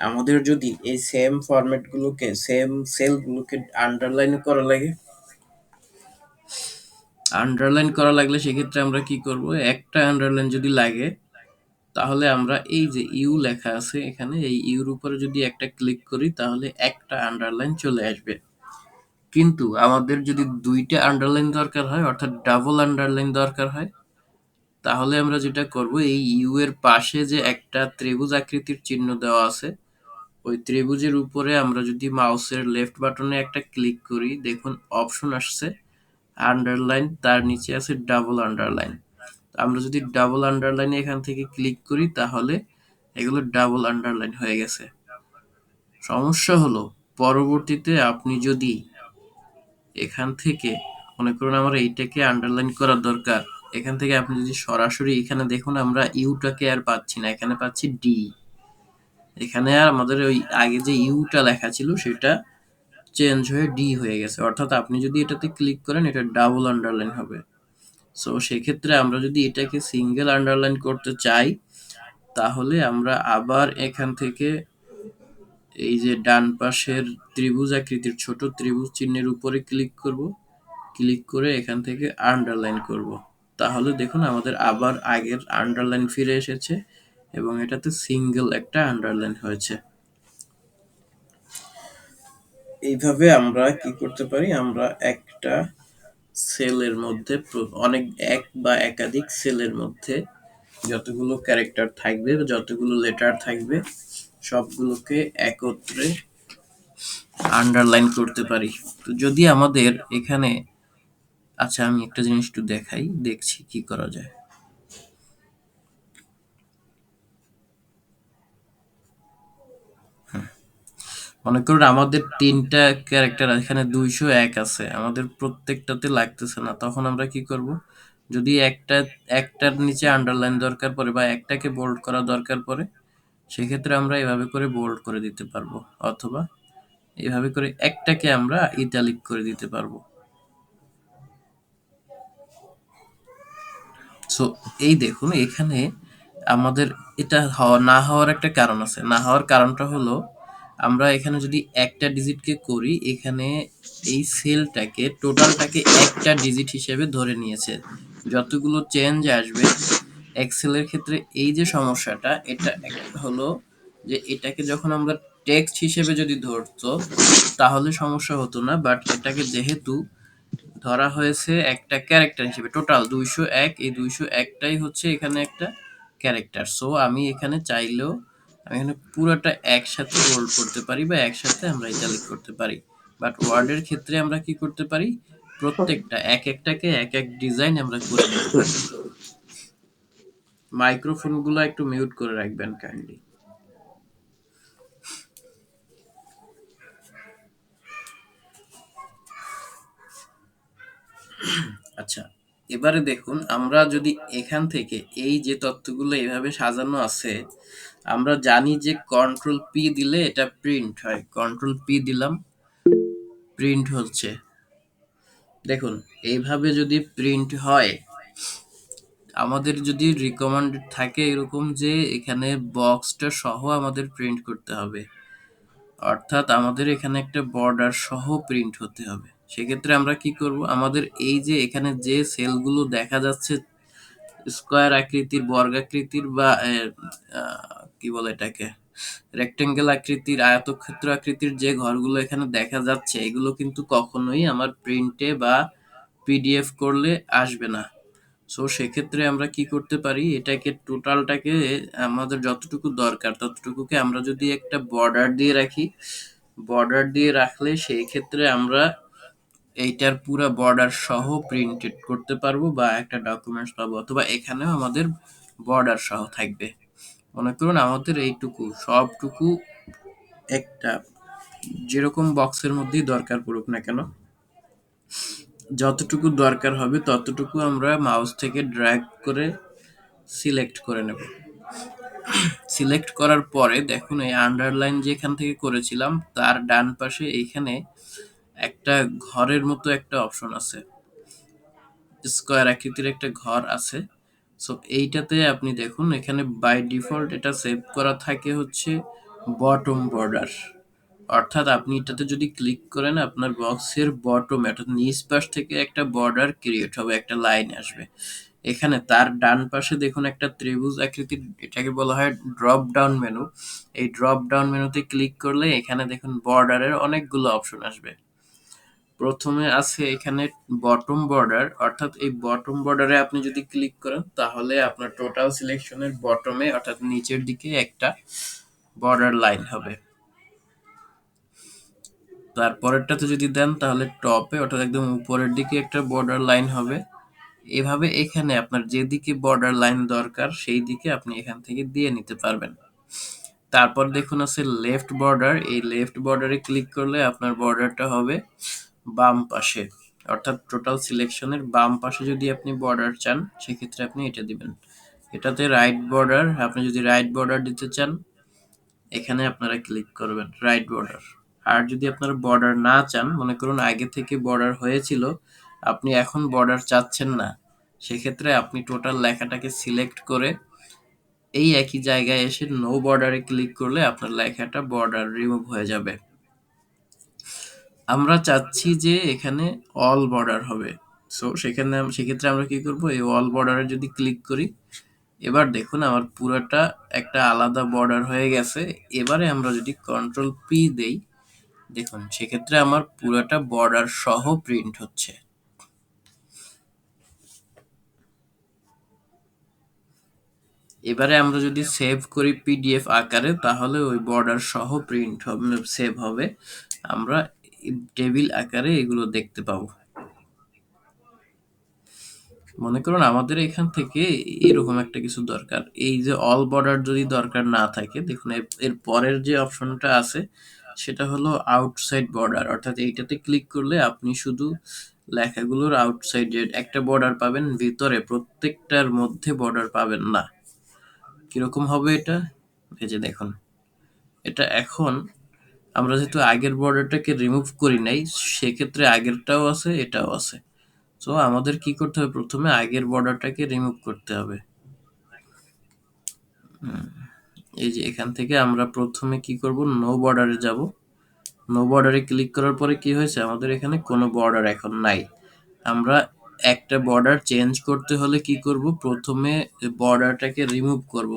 আমাদের যদি এই সেম ফরম্যাটগুলোকে, সেম সেলগুলোকে আন্ডারলাইন করা লাগে, আন্ডারলাইন করা লাগলে সেক্ষেত্রে আমরা কি করব, একটা আন্ডারলাইন যদি লাগে তাহলে আমরা এই যে ইউ লেখা আছে এখানে, এই ইউর উপরে যদি একটা ক্লিক করি তাহলে একটা আন্ডারলাইন চলে আসবে। কিন্তু আমাদের যদি দুইটা আন্ডারলাইন দরকার হয়, অর্থাৎ ডাবল আন্ডারলাইন দরকার হয়, তাহলে আমরা যেটা করব, এই ইউ এর পাশে যে একটা ত্রিভুজ আকৃতির চিহ্ন দেওয়া আছে, ওই ত্রিভুজের উপরে আমরা যদি মাউসের লেফট বাটনে একটা ক্লিক করি, দেখুন অপশন আসছে আন্ডারলাইন, তার নিচে আছে ডাবল আন্ডারলাইন। আমরা যদি ডাবল আন্ডারলাইনে এখান থেকে ক্লিক করি, তাহলে এগুলো ডাবল আন্ডারলাইন হয়ে গেছে। সমস্যা হলো পরবর্তীতে আপনি যদি এখান থেকে, মনে করুন আমার এইটাকে আন্ডারলাইন করার দরকার, এখান থেকে আপনি যদি সরাসরি এখানে দেখুন আমরা ইউটাকে আর পাচ্ছি না, এখানে পাচ্ছি ডি। এখানে আর আমাদের ওই আগে যে ইউটা লেখা ছিল সেটা চেঞ্জ হয়ে ডি হয়ে গেছে। অর্থাৎ আপনি যদি এটাতে ক্লিক করেন এটা ডাবল আন্ডারলাইন হবে। সো সেক্ষেত্রে আমরা যদি এটাকে সিঙ্গেল আন্ডারলাইন করতে চাই, তাহলে আমরা আবার এখান থেকে এই যে ডান পাশের ত্রিভুজ আকৃতির ছোট ত্রিভুজ চিহ্নের উপরে ক্লিক করব। ক্লিক করে এখান থেকে আন্ডারলাইন করব। তাহলে দেখুন আমাদের আবার আগের আন্ডারলাইন ফিরে এসেছে এবং এটাতে সিঙ্গেল একটা আন্ডারলাইন হয়েছে। এইভাবে আমরা কি করতে পারি, আমরা একটা সেলের মধ্যে অনেক এক বা একাধিক সেলের মধ্যে যতগুলো ক্যারেক্টার থাকবে, যতগুলো লেটার থাকবে, সবগুলোকে একত্রে আন্ডারলাইন করতে পারি। তো যদি আমাদের এখানে, আচ্ছা আমি একটা জিনিস একটু দেখাই, দেখছি কি করা যায়। মনে করুন আমাদের তিনটা ক্যারেক্টার এখানে 201 আছে, আমাদের প্রত্যেকটাতে লাগতেছে না, তখন আমরা কি করব, যদি একটার নিচে আন্ডারলাইন দরকার পড়ে বা একটাকে বোল্ড করা দরকার পড়ে, সেক্ষেত্রে আমরা এভাবে করে বোল্ড করে দিতে পারবো, অথবা এভাবে করে একটাকে আমরা ইটালিক করে দিতে পারবো। সো এই দেখুন এখানে আমাদের এটা না হওয়ার একটা কারণ আছে। না হওয়ার কারণটা হলো, আমরা এখানে যদি একটা ডিজিটকে করি, এখানে এই সেলটাকে টোটালটাকে একটা ডিজিট হিসেবে ধরে নিয়েছে। যতগুলো চেঞ্জ আসবে এক্সেলের ক্ষেত্রে, এই যে সমস্যাটা, এটা হলো যে এটাকে যখন আমরা টেক্সট হিসেবে যদি ধরতো তাহলে সমস্যা হতো না, বাট এটাকে যেহেতু ধরা হয়েছে একটা ক্যারেক্টার হিসেবে, টোটাল 201, এই 201টাই হচ্ছে এখানে একটা ক্যারেক্টার। সো আমি এখানে চাইলেও আমি এখানে পুরোটা একসাথে বোল্ড করতে পারি বা একসাথে আমরা ইটালিক করতে পারি। বাট ওয়ার্ডের ক্ষেত্রে আমরা কি করতে পারি, প্রত্যেকটা এক একটাকে এক এক ডিজাইন আমরা করে নিতে পারি। মাইক্রোফোনগুলো একটু মিউট করে রাখবেন কাইন্ডলি। আচ্ছা, এবারে দেখুন আমরা যদি এখান থেকে এই যে তথ্যগুলো এভাবে সাজানো আছে, আমরা জানি যে কন্ট্রোল পি দিলে এটা প্রিন্ট হয়। কন্ট্রোল পি দিলাম, প্রিন্ট হচ্ছে। দেখুন এইভাবে যদি প্রিন্ট হয়, আমাদের যদি রিকমেন্ডেড থাকে এরকম যে এখানে বক্সটা সহ আমাদের প্রিন্ট করতে হবে, অর্থাৎ আমাদের এখানে একটা বর্ডার সহ প্রিন্ট হতে হবে। সেক্ষেত্রে আমরা কি করব, আমাদের এই যে এখানে যে সেলগুলো দেখা যাচ্ছে স্কোয়ার আকৃতির, বর্গাকৃতির বা কি বলে এটাকে, রেক্টেঙ্গেল আকৃতির, আয়তক্ষেত্র আকৃতির যে ঘরগুলো এখানে দেখা যাচ্ছে, এগুলো কিন্তু কখনোই আমার প্রিন্টে বা পিডিএফ করলে আসবে না। সো সেক্ষেত্রে আমরা কি করতে পারি, এটাকে টোটালটাকে আমাদের যতটুকু দরকার ততটুকুকে আমরা যদি একটা বর্ডার দিয়ে রাখি, বর্ডার দিয়ে রাখলে সেই ক্ষেত্রে আমরা এইটার পুরো বর্ডার সহ প্রিন্টেড করতে পারবো বা একটা ডকুমেন্টস পাবো, অথবা এখানেও আমাদের বর্ডার সহ থাকবে। মনে করুন আমাদের এইটুকু সবটুকু একটা যেরকম বক্সের মধ্যেই দরকার পড়ুক না কেন, যতটুকু দরকার হবে ততটুকু আমরা মাউস থেকে ড্র্যাগ করে সিলেক্ট করে নেব। সিলেক্ট করার পরে দেখুন এই আন্ডারলাইন যেখান থেকে করেছিলাম তার ডান পাশে এইখানে একটা ঘরের মতো একটা অপশন আছে, স্কোয়ার আকৃতির একটা ঘর আছে। সো এইটাতে আপনি দেখুন এখানে বাই ডিফল্ট এটা সেভ করা থাকে হচ্ছে বটম বর্ডার, অর্থাৎ আপনি এটাতে যদি ক্লিক করেন আপনার বক্সের বটমে অর্থাৎ নিচ পাশ থেকে একটা বর্ডার ক্রিয়েট হবে, একটা লাইন আসবে। এখানে তার ডান পাশে দেখুন একটা ত্রিভুজ আকৃতির, এটাকে বলা হয় ড্রপ ডাউন মেনু। এই ড্রপ ডাউন মেনুতে ক্লিক করলে এখানে দেখুন বর্ডারের অনেকগুলো অপশন আসবে। প্রথমে আছে এখানে বটম বর্ডার, অর্থাৎ এই বটম বর্ডারে আপনি যদি ক্লিক করেন তাহলে আপনার টোটাল সিলেকশনের বটমে অর্থাৎ নিচের দিকে একটা বর্ডার লাইন হবে। তারপরেরটাতে যদি দেন তাহলে টপে অর্থাৎ একদম উপরের দিকে একটা বর্ডার লাইন হবে। এভাবে এখানে আপনার যেদিকে বর্ডার লাইন দরকার সেই দিকে আপনি এখান থেকে দিয়ে নিতে পারবেন। তারপর দেখুন আছে লেফট বর্ডার, এই লেফট বর্ডারে ক্লিক করলে আপনার বর্ডারটা হবে বাম পাশে, অর্থাৎ টোটাল সিলেকশনের বাম পাশে যদি আপনি বর্ডার চান সেক্ষেত্রে আপনি এটা দিবেন। এটাতে রাইট বর্ডার, আপনি যদি রাইট বর্ডার দিতে চান এখানে আপনারা ক্লিক করবেন রাইট বর্ডার। আর যদি আপনারা বর্ডার না চান, মনে করুন আগে থেকে বর্ডার হয়েছিল আপনি এখন বর্ডার চাচ্ছেন না, সেক্ষেত্রে আপনি টোটাল লেখাটাকে সিলেক্ট করে এই একই জায়গায় এসে নো বর্ডারে ক্লিক করলে আপনার লেখাটা বর্ডার রিমুভ হয়ে যাবে। আমরা চাচ্ছি যে এখানে অল বর্ডার হবে, সো সেক্ষেত্রে আমরা কি করব, এই অল বর্ডারে যদি ক্লিক করি এবার দেখুন আমার পুরোটা একটা আলাদা বর্ডার হয়ে গেছে। এবারে আমরা যদি কন্ট্রোল পি দেই দেখুন সেক্ষেত্রে আমার পুরোটা বর্ডার সহ প্রিন্ট হচ্ছে। এবারে আমরা যদি সেভ করি পিডিএফ আকারে তাহলে ওই বর্ডার সহ প্রিন্ট হবে, সেভ হবে, আমরা টেবিল আকারে এগুলো দেখতে পাবো। মনে করুন আমাদের এখান থেকে এরকম একটা কিছু দরকার, এই যে অল বর্ডার যদি দরকার না থাকে দেখুন এর পরের যে অপশনটা আছে সেটা হলো আউটসাইড বর্ডার, অর্থাৎ এইটাতে ক্লিক করলে আপনি শুধু লেখাগুলোর আউটসাইডে একটা বর্ডার পাবেন, ভিতরে প্রত্যেকটার মধ্যে বর্ডার পাবেন না। কিরকম হবে এটা, এই যে দেখুন এটা এখন আমরা যেহেতু আগের বর্ডারটাকে রিমুভ করি নাই সেক্ষেত্রে আগেরটাও আছে এটাও আছে। সো আমাদের কি করতে হবে, প্রথমে আগের বর্ডারটাকে রিমুভ করতে হবে। এই যে এখান থেকে আমরা প্রথমে কি করব, নো বর্ডারে যাব। নো বর্ডারে ক্লিক করার পরে কি হয়েছে, আমাদের এখানে কোনো বর্ডার এখন নাই। আমরা একটা বর্ডার চেঞ্জ করতে হলে কি করব, প্রথমে বর্ডারটাকে রিমুভ করব,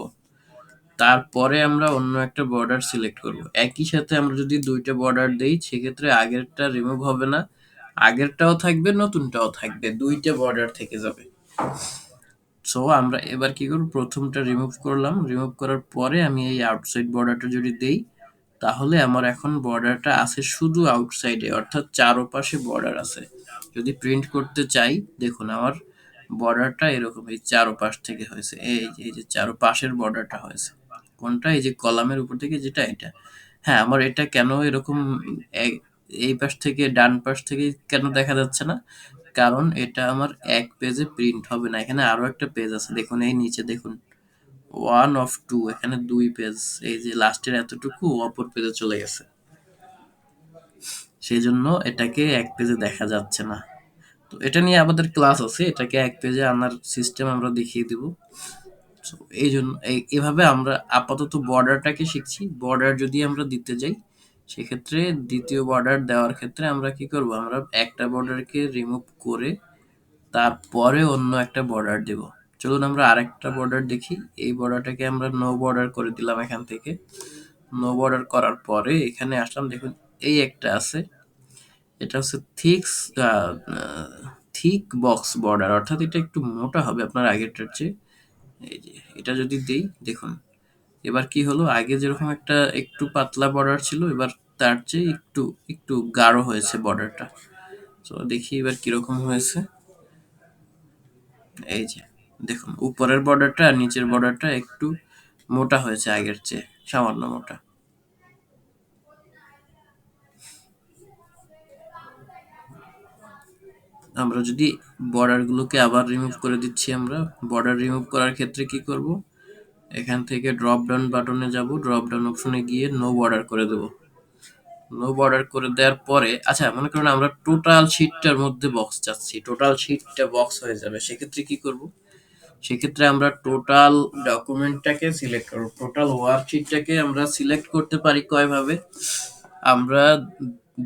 তারপরে আমরা অন্য একটা বর্ডার সিলেক্ট করব। একই সাথে আমরা যদি দুইটা বর্ডার দেই সেক্ষেত্রে আগেরটা রিমুভ হবে না, আগেরটাও থাকবে নতুনটাও থাকবে, দুইটা বর্ডার থেকে যাবে। সো আমরা এবার কি করব, প্রথমটা রিমুভ করলাম, রিমুভ করার পরে আমি এই আউটসাইড বর্ডারটা যদি দেই তাহলে আমার এখন বর্ডারটা আছে শুধু আউটসাইডে, অর্থাৎ চারপাশে বর্ডার আছে। যদি প্রিন্ট করতে চাই, দেখুন আমার বর্ডারটা এরকম এই চারোপাশ থেকে হয়েছে, এই যে চারোপাশের বর্ডারটা হয়েছে কোনটা, এই যে কলামের উপর থেকে যেটা, এটা। হ্যাঁ, আমার এটা কেন এরকম এই পাশ থেকে ডান পাশ থেকে কেন দেখা যাচ্ছে না, কারণ এটা আমার এক পেজে প্রিন্ট হবে না, এখানে আরো একটা পেজ আছে, দেখুন এই নিচে দেখুন 1 of 2, এখানে 2 পেজ, এই যে লাস্টের এতটুকু অপর পেজে চলে গেছে, সেই জন্য এটাকে এক পেজে দেখা যাচ্ছে না। তো এটা নিয়ে আমাদের ক্লাস আছে, এটাকে এক পেজে আনার সিস্টেম আমরা দেখিয়ে দিব। এই জন্য এভাবে আমরা আপাতত বর্ডারটাকে শিখছি। বর্ডার যদি আমরা দিতে যাই, সেক্ষেত্রে দ্বিতীয় বর্ডার দেওয়ার ক্ষেত্রে আমরা কি করব, আমরা একটা বর্ডারকে রিমুভ করে তারপরে অন্য একটা বর্ডার দেব। চলুন আমরা আরেকটা বর্ডার দেখি। এই বর্ডারটাকে আমরা নো বর্ডার করে দিলাম, এখান থেকে নো বর্ডার করার পরে এখানে আসলাম, দেখুন এই একটা আছে, এটা হচ্ছে থিক বক্স বর্ডার, অর্থাৎ এটা একটু মোটা হবে আপনার আগেরটার চেয়ে। এই যে এটা যদি দেই, দেখুন এবার কি হলো, আগে যেরকম একটা একটু পাতলা বর্ডার ছিল, এবার তার চেয়ে একটু একটু গাঢ় হয়েছে বর্ডারটা। তো দেখি এবার কিরকম হয়েছে। এই যে দেখুন উপরের বর্ডারটা আর নিচের বর্ডারটা একটু মোটা হয়েছে আগের চেয়ে, সামান্য মোটা। আমরা যদি বর্ডারগুলোকে আবার রিমুভ করে দিচ্ছি, আমরা বর্ডার রিমুভ করার ক্ষেত্রে কি করব, এখান থেকে ড্রপ ডাউন বাটনে যাব, ড্রপ ডাউন অপশনে গিয়ে নো বর্ডার করে দেব। নো বর্ডার করে দেওয়ার পরে, আচ্ছা মনে করুন আমরা টোটাল শীটটার মধ্যে বক্স চাচ্ছি, টোটাল শীটটা বক্স হয়ে যাবে, সেক্ষেত্রে কি করব, সেক্ষেত্রে আমরা টোটাল ডকুমেন্টটাকে সিলেক্ট করব। টোটাল ওয়ার্কশিটটাকে আমরা সিলেক্ট করতে পারি কয়ভাবে, আমরা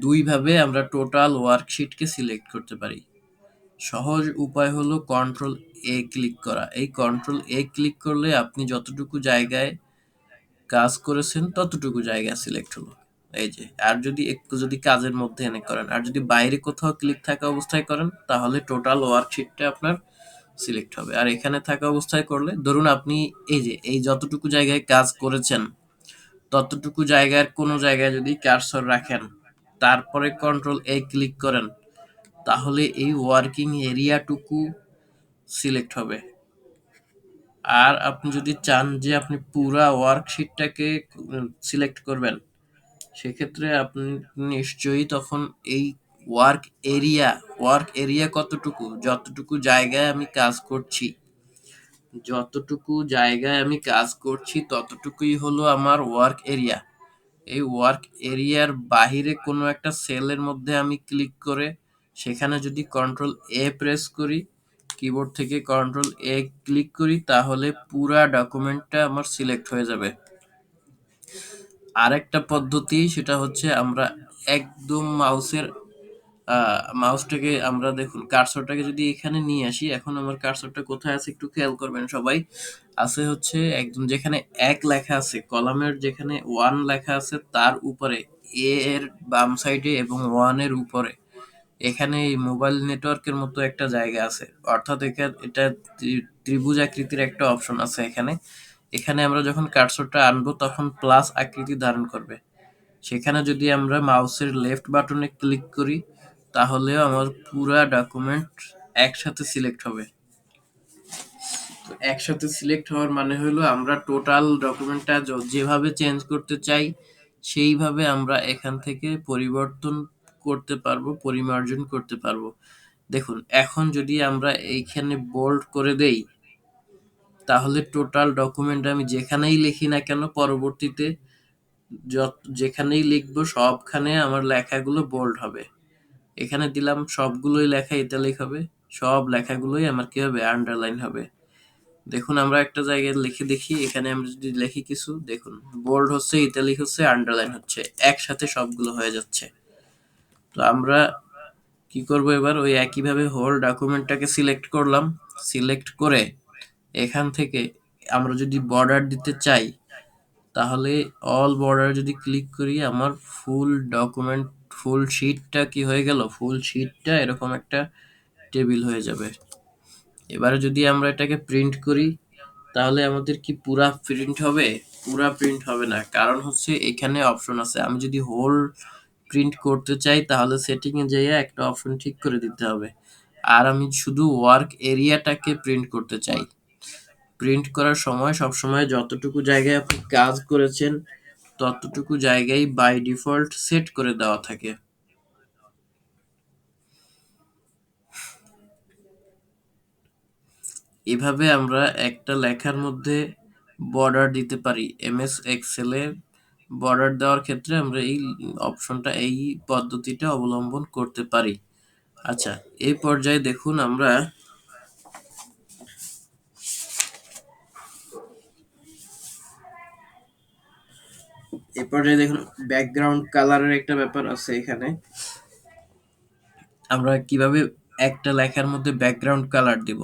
দুইভাবে আমরা টোটাল ওয়ার্কশিটকে সিলেক্ট করতে পারি। সহজ উপায় হলো কন্ট্রোল এ ক্লিক করা। এই কন্ট্রোল এ ক্লিক করলে আপনি যতটুকু জায়গায় কাজ করেছেন ততটুকু জায়গা সিলেক্ট হলো। এই যে, আর যদি একটু যদি কাজের মধ্যে এনে করেন, আর যদি বাইরে কোথাও ক্লিক থাকা অবস্থায় করেন, তাহলে টোটাল ওয়ার্কশিটটা আপনার সিলেক্ট হবে। আর এখানে থাকা অবস্থায় করলে, ধরুন আপনি এই যে এই যতটুকু জায়গায় কাজ করেছেন ততটুকু জায়গার কোনো জায়গায় যদি কার্সর রাখেন, তারপরে কন্ট্রোল এ ক্লিক করেন, তাহলে এই ওয়ার্কিং এরিয়াটুকু সিলেক্ট হবে। আর আপনি যদি চান যে আপনি পুরা ওয়ার্কশিটটাকে সিলেক্ট করবেন, সেক্ষেত্রে আপনি নিশ্চয়ই তখন এই ওয়ার্ক ওয়ার্ক এরিয়া কতটুকু, যতটুকু জায়গায় আমি কাজ করছি ততটুকুই হলো আমার ওয়ার্ক এরিয়া। এই ওয়ার্ক এরিয়ার বাহিরে কোনো একটা সেলের মধ্যে আমি ক্লিক করে সেখানে যদি কন্ট্রোল এ প্রেস করি, কিবোর্ড থেকে কন্ট্রোল এ ক্লিক করি, তাহলে পুরা ডকুমেন্টটা আমার সিলেক্ট হয়ে যাবে। আরেকটা পদ্ধতি, সেটা হচ্ছে আমরা একদম মাউসটাকে আমরা দেখুন কার্সরটাকে যদি এখানে নিয়ে আসি, এখন আমার কার্সরটা কোথায় আছে একটু খেয়াল করবেন সবাই, আছে হচ্ছে একদম যেখানে এক লেখা আছে, কলামের যেখানে 1 লেখা আছে তার উপরে এ এর বাম সাইডে এবং 1 এর উপরে এখানে এই মোবাইল নেটওয়ার্কের মতো একটা জায়গা আছে, অর্থাৎ এটা ত্রিভুজ আকৃতির একটা অপশন আছে এখানে। এখানে আমরা যখন কার্সরটা আনবো তখন প্লাস আকৃতি ধারণ করবে। সেখানে যদি আমরা মাউসের লেফট বাটনে ক্লিক করি, তাহলেও আমার পুরা ডকুমেন্ট একসাথে সিলেক্ট হবে। তো একসাথে সিলেক্ট হওয়ার মানে হলো আমরা টোটাল ডকুমেন্টটা যেভাবে চেঞ্জ করতে চাই সেইভাবে আমরা এখান থেকে পরিবর্তন করতে পারবো, পরিমার্জন করতে পারবো। দেখুন এখন যদি আমরা এইখানে বোল্ড করে দেই, তাহলে টোটাল ডকুমেন্ট আমি যেখানেই লিখি না কেন পরবর্তীতে যেখানেই লিখবো সবখানে আমার লেখাগুলো বোল্ড হবে। এখানে দিলাম সবগুলোই লেখা ইটালিক হবে, সব লেখাগুলোই আমার কি হবে, আন্ডারলাইন হবে। দেখুন আমরা একটা জায়গায় লিখে দেখি, এখানে আমরা যদি লিখি কিছু, দেখুন বোল্ড হচ্ছে, ইটালিক হচ্ছে, আন্ডারলাইন হচ্ছে, একসাথে সবগুলো হয়ে যাচ্ছে। তো আমরা কি করব, এবার ওই একইভাবে হোল ডকুমেন্টটাকে সিলেক্ট করলাম, সিলেক্ট করে এখান থেকে আমরা যদি বর্ডার দিতে চাই, তাহলে অল বর্ডার যদি ক্লিক করি, আমার ফুল ডকুমেন্ট, ফুল শিটটা কি হয়ে গেল, ফুল শিটটা এরকম একটা টেবিল হয়ে যাবে। এবারে যদি আমরা এটাকে প্রিন্ট করি, তাহলে আমাদের কি পুরা প্রিন্ট হবে? পুরা প্রিন্ট হবে না, কারণ হচ্ছে এখানে অপশন আছে, আমি যদি হোল প্রিন্ট করতে চাই তাহলে সেটিংয়ে যেয়ে একটা অপশন ঠিক করে দিতে হবে। আর আমি শুধু ওয়ার্ক এরিয়াটাকে প্রিন্ট করতে চাই। প্রিন্ট করার সময় সবসময় যতটুকু জায়গায় আপনি কাজ করেছেন ততটুকু জায়গায় বাই ডিফল্ট সেট করে দেওয়া থাকে। এভাবে আমরা একটা লেখার মধ্যে বর্ডার দিতে পারি। এমএস এক্সেলে বর্ডার দেওয়ার ক্ষেত্রে আমরা এই অপশনটা, এই পদ্ধতিটা অবলম্বন করতে পারি। আচ্ছা, এই পর্যায়ে দেখুন আমরা ব্যাকগ্রাউন্ড কালারের একটা ব্যাপার আছে এখানে। আমরা কিভাবে একটা লেখার মধ্যে ব্যাকগ্রাউন্ড কালার দিব।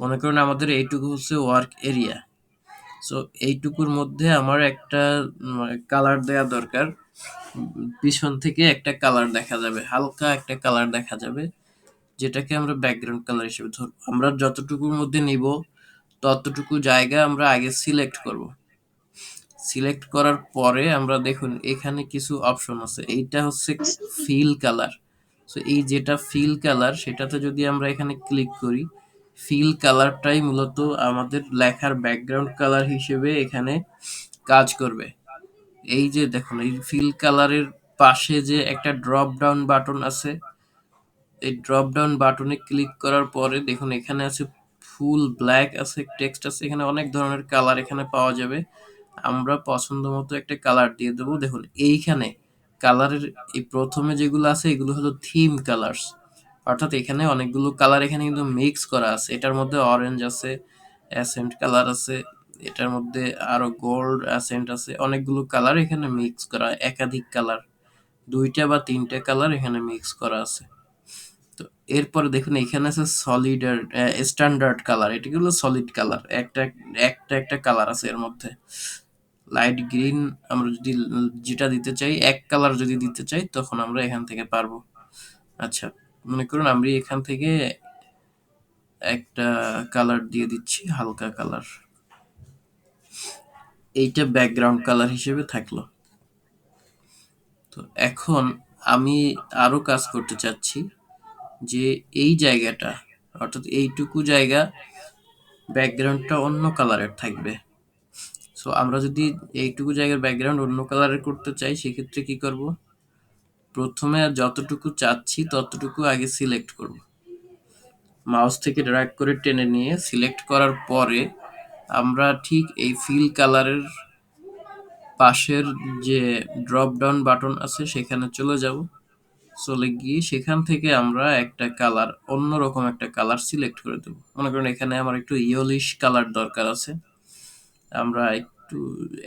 মনে করুন আমাদের এইটুকু হচ্ছে ওয়ার্ক এরিয়া। সো এইটুকুর মধ্যে আমার একটা কালার দেওয়া দরকার। পিছন থেকে একটা কালার দেখা যাবে, হালকা একটা কালার দেখা যাবে, যেটাকে আমরা ব্যাকগ্রাউন্ড কালার হিসেবে ধরব। আমরা যতটুকুর মধ্যে নিব ততটুকু জায়গা আমরা আগে সিলেক্ট করব। সিলেক্ট করার পরে আমরা দেখুন এখানে কিছু অপশন আছে। এইটা হচ্ছে ফিল কালার। সো এই যেটা ফিল কালার সেটাতে যদি আমরা এখানে ক্লিক করি, ফিল কালারটাই মূলত আমাদের লেখার ব্যাকগ্রাউন্ড কালার হিসেবে এখানে কাজ করবে। এই যে দেখুন এই ফিল কালারের পাশে যে একটা ড্রপ ডাউন বাটন আছে, এই ড্রপ ডাউন বাটনে ক্লিক করার পরে দেখুন এখানে আছে ফুল ব্ল্যাক আছে, টেক্সট আছে, এখানে অনেক ধরনের কালার এখানে পাওয়া যাবে। আমরা পছন্দ মতো একটা কালার দিয়ে দেবো। দেখুন এইখানে কালারের এই প্রথমে যেগুলো আছে এগুলো হলো থিম কালার্স, অর্থাৎ এখানে অনেকগুলো কালার এখানে কিন্তু মিক্স করা আছে। এটার মধ্যে অরেঞ্জ আছে, অ্যাসেন্ট কালার আছে, এটার মধ্যে আরো গোল্ড অ্যাসেন্ট আছে, অনেকগুলো কালার এখানে মিক্স করা, একাধিক কালার, 2টা বা 3টে কালার এখানে মিক্স করা আছে। তো এরপরে দেখুন এখানে আছে সলিড আর স্ট্যান্ডার্ড কালার, এটা হলো সলিড কালার, একটা একটা একটা কালার আছে এর মধ্যে। লাইট গ্রিন আমরা যদি যেটা দিতে চাই, এক কালার যদি দিতে চাই তখন আমরা এখান থেকে পারবো। আচ্ছা, মনে করুন আমি এখান থেকে একটা কালার দিয়ে দিচ্ছি, হালকা কালার, এইটা ব্যাকগ্রাউন্ড কালার হিসেবে থাকলো। তো এখন আমি আরো কাজ করতে চাচ্ছি যে এই জায়গাটা, অর্থাৎ এইটুকু জায়গা ব্যাকগ্রাউন্ডটা অন্য কালারের থাকবে। সো আমরা যদি এইটুকু জায়গার ব্যাকগ্রাউন্ড অন্য কালারের করতে চাই সেক্ষেত্রে কি করব, প্রথমে যতটুকু চাচ্ছি ততটুকু আগে সিলেক্ট করব, মাউস থেকে ড্র্যাগ করে টেনে নিয়ে সিলেক্ট করার পরে আমরা ঠিক এই ফিল কালারের পাশের যে ড্রপ ডাউন বাটন আছে সেখানে চলে যাব। চলে গিয়ে সেখান থেকে আমরা একটা কালার, অন্যরকম একটা কালার সিলেক্ট করে দেব। মনে করেন এখানে আমার একটু ইয়েলিশ কালার দরকার আছে, আমরা একটু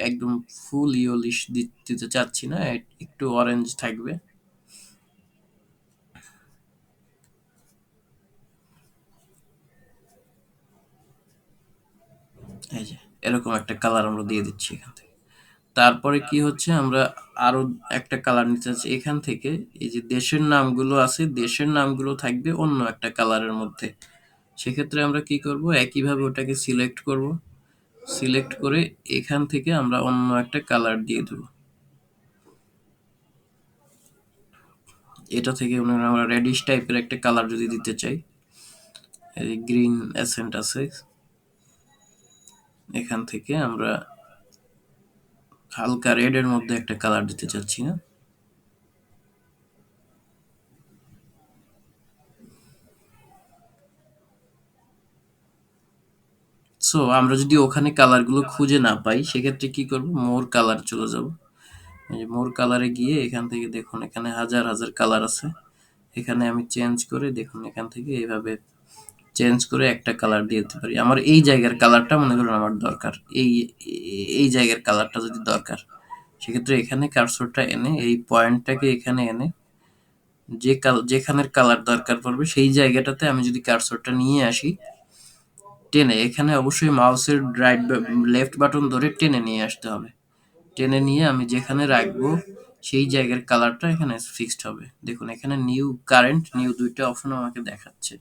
একদম ফুল ইয়েলিশ দিতে চাচ্ছি না, একটু অরেঞ্জ থাকবে। এই যে এরকম একটা কালার আমরা দিয়ে দিচ্ছি এখান থেকে। তারপরে কি হচ্ছে, আমরা আরো একটা কালার নিতে চাচ্ছি এখান থেকে। এই যে দেশের নামগুলো আছে, দেশের নামগুলো থাকবে অন্য একটা কালারের মধ্যে। সেক্ষেত্রে আমরা কি করব, একইভাবে ওটাকে সিলেক্ট করব, সিলেক্ট করে এখান থেকে আমরা অন্য একটা কালার দিয়ে দেব। এটা থেকে আমরা রেডিশ টাইপের একটা কালার যদি দিতে চাই, এই গ্রিন অ্যাসেন্ট আছে, এখান থেকে আমরা হালকা রেড এর মধ্যে একটা কালার দিতে চাচ্ছি না। সো আমরা যদি ওখানে কালারগুলো খুঁজে না পাই সেক্ষেত্রে কি করব, মোর কালার চলে যাব। এই যে মোর কালারে গিয়ে এখান থেকে দেখুন এখানে হাজার হাজার কালার আছে, এখানে আমি চেঞ্জ করে দেখুন এখান থেকে এইভাবে চেঞ্জ করে একটা কালার দিয়ে দিতে পারি। আমার এই জায়গার কালারটা মনে করুন আমার দরকার, এই জায়গার কালারটা যদি দরকার, সেক্ষেত্রে এখানে কার্সরটা এনে এই পয়েন্টটাকে এখানে এনে যেখানের কালার দরকার পড়বে সেই জায়গাটাতে আমি যদি কার্সরটা নিয়ে আসি, টেনে, এখানে অবশ্যই মাউসের লেফট বাটন ধরে টেনে নিয়ে আসতে হবে। টেনে নিয়ে আমি যেখানে রাখবো সেই জায়গার কালারটা এখানে ফিক্সড হবে। দেখুন এখানে নিউ, কারেন্ট, নিউ 2টা অপশন আমাকে দেখাচ্ছে।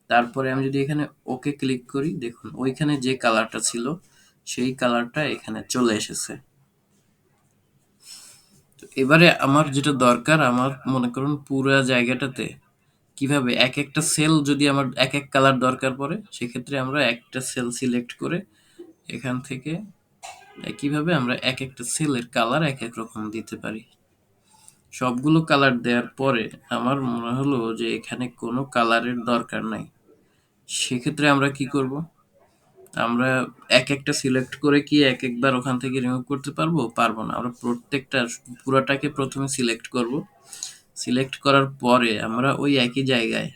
তারপরে আমি যদি এখানে ওকে ক্লিক করি, দেখুন ওইখানে যে কালারটা ছিল সেই কালারটা এখানে চলে এসেছে। এবারে আমার যেটা দরকার, আমার মনে করুন পুরা জায়গাটাতে কিভাবে এক একটা সেল, যদি আমার এক এক কালার দরকার পড়ে, সেক্ষেত্রে আমরা একটা সেল সিলেক্ট করে এখান থেকে কিভাবে আমরা এক একটা সেলের কালার এক এক রকম দিতে পারি। সবগুলো কালার দেওয়ার পরে আমার মনে হলো যে এখানে কোনো কালারের দরকার নাই। সেক্ষেত্রে আমরা কি করব? আমরা এক একটা সিলেক্ট করে কি এক একবার ওখান থেকে রিমুভ করতে পারবো? পারবো না। আমরা প্রত্যেকটা পুরাটাকে প্রথমে সিলেক্ট করব। সিলেক্ট করার পরে আমরা ওই একই জায়গায়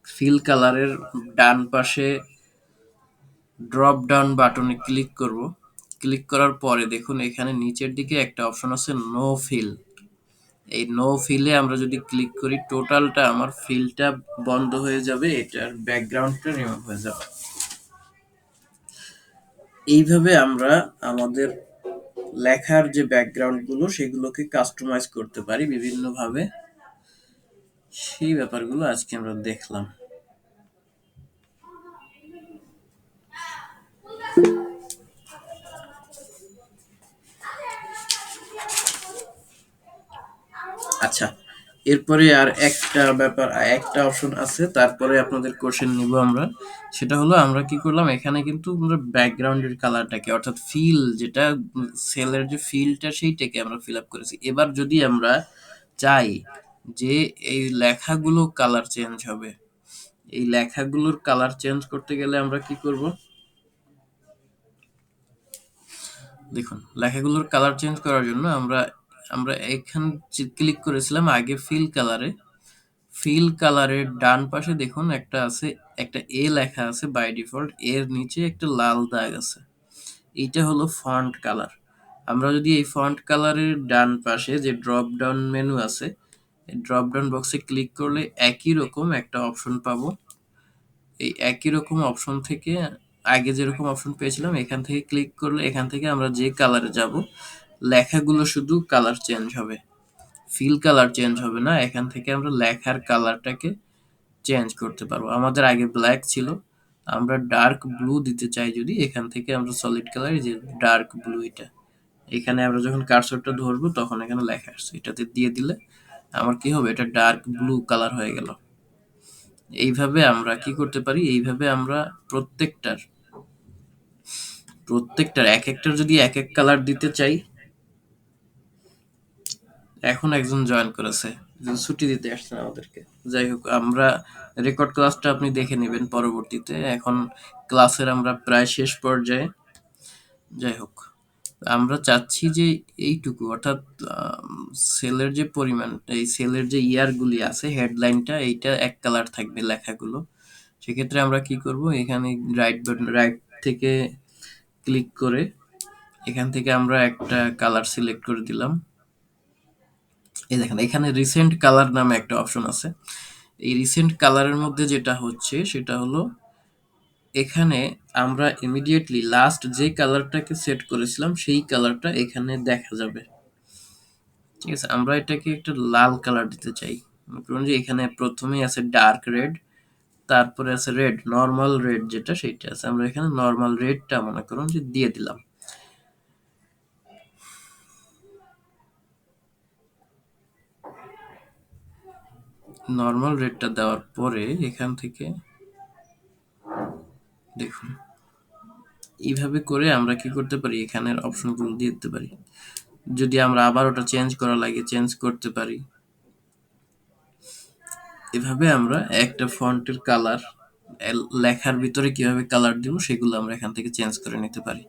ফিল কালারের ডান পাশে ড্রপ ডাউন বাটনে ক্লিক করব। ক্লিক করার পরে দেখুন এখানে নিচের দিকে একটা অপশন আছে নো ফিল। এই নো ফিলে আমরা যদি ক্লিক করি, টোটালটা আমার ফিলটা বন্ধ হয়ে যাবে, এটার ব্যাকগ্রাউন্ডটা রিমুভ হয়ে যাবে। এইভাবে আমরা আমাদের লেখার যে ব্যাকগ্রাউন্ড গুলো সেগুলোকে কাস্টমাইজ করতে পারি বিভিন্ন ভাবে। সেই ব্যাপারগুলো আজকে আমরা দেখলাম। আচ্ছা, এরপরে আর একটা ব্যাপার, একটা অপশন আছে, তারপরে আপনাদের কোশ্চেন নিব আমরা। সেটা হলো আমরা কি করলাম, এখানে কিন্তু আমরা ব্যাকগ্রাউন্ডের কালারটাকে অর্থাৎ ফিল যেটা সেলের যে ফিলটা সেইটাকে আমরা ফিল আপ করেছি। এবার যদি আমরা চাই যে এই লেখাগুলো কালার চেঞ্জ হবে, এই লেখাগুলোর কালার চেঞ্জ করতে গেলে আমরা কি করব? দেখুন লেখাগুলোর কালার চেঞ্জ করার জন্য আমরা আমরা এখানে ক্লিক করেছিলাম আগে ফিল কালারে। ফিল কালারের ডান পাশে দেখুন একটা আছে, একটা এ লেখা আছে বাই ডিফল্ট, এর নিচে একটা লাল দাগ আছে, এইটা হলো ফন্ট কালার। আমরা যদি এই ফন্ট কালারের ডান পাশে যে ড্রপ ডাউন মেনু আছে, এই ড্রপ ডাউন বক্সে ক্লিক করলে একই রকম একটা অপশন পাবো। এই একই রকম অপশন থেকে আগে যেরকম অপশন পেয়েছিলাম এখান থেকে ক্লিক করলে এখান থেকে আমরা যে কালারে যাব, লেখাগুলো শুধু কালার চেঞ্জ হবে, ফিল কালার চেঞ্জ হবে না। এখান থেকে আমরা লেখার কালারটাকে চেঞ্জ করতে পারবো। আমাদের আগে ব্ল্যাক ছিল, আমরা ডার্ক ব্লু দিতে চাই যদি, এখান থেকে আমরা সলিড কালার, যে ডার্ক ব্লু, এটা এখানে আমরা যখন কার্সরটা ধরবো তখন এখানে লেখা আসছে, এটাতে দিয়ে দিলে আমার কি হবে, এটা ডার্ক ব্লু কালার হয়ে গেল। এইভাবে আমরা কি করতে পারি, এইভাবে আমরা প্রত্যেকটার প্রত্যেকটার এক একটার যদি এক এক কালার দিতে চাই। এখন একজন জয়েন করেছে, ছুটি দিতে আসছেন আমাদেরকে। যাই হোক, আমরা রেকর্ড ক্লাসটা আপনি দেখে নেবেন পরবর্তীতে। এখন ক্লাসের আমরা প্রায় শেষ পর্যায়ে। যাই হোক, আমরা চাচ্ছি যে এইটুকু অর্থাৎ সেলের যে পরিমাণ, এই সেলের যে ইয়ারগুলি আছে, হেডলাইনটা এইটা এক কালার থাকবে লেখাগুলো। সেক্ষেত্রে আমরা কি করব, এখানে রাইট বাটন, রাইট থেকে ক্লিক করে এখান থেকে আমরা একটা কালার সিলেক্ট করে দিলাম। এই দেখেন এখানে রিসেন্ট কালার নামে একটা অপশন আছে। এই রিসেন্ট কালারের মধ্যে যেটা হচ্ছে সেটা হলো এখানে আমরা ইমিডিয়েটলি লাস্ট যে কালারটাকে সেট করেছিলাম সেই কালারটা এখানে দেখা যাবে। ঠিক আছে, আমরা এটাকে একটা লাল কালার দিতে চাই। মনে করুন যে এখানে প্রথমেই আছে ডার্ক রেড, তারপরে আছে রেড, নর্মাল রেড যেটা সেইটা আছে, আমরা এখানে নর্মাল রেডটা মনে করুন যে দিয়ে দিলাম। নর্মাল রেডটা দেওয়ার পরে এখান থেকে দেখুন এইভাবে করে আমরা কি করতে পারি, এখানের অপশনগুলো দিয়ে দিতে পারি। যদি আমরা আবার ওটা চেঞ্জ করা লাগে চেঞ্জ করতে পারি। এভাবে আমরা একটা ফন্টের কালার, লেখার ভিতরে কিভাবে কালার দিব সেগুলো আমরা এখান থেকে চেঞ্জ করে নিতে পারি।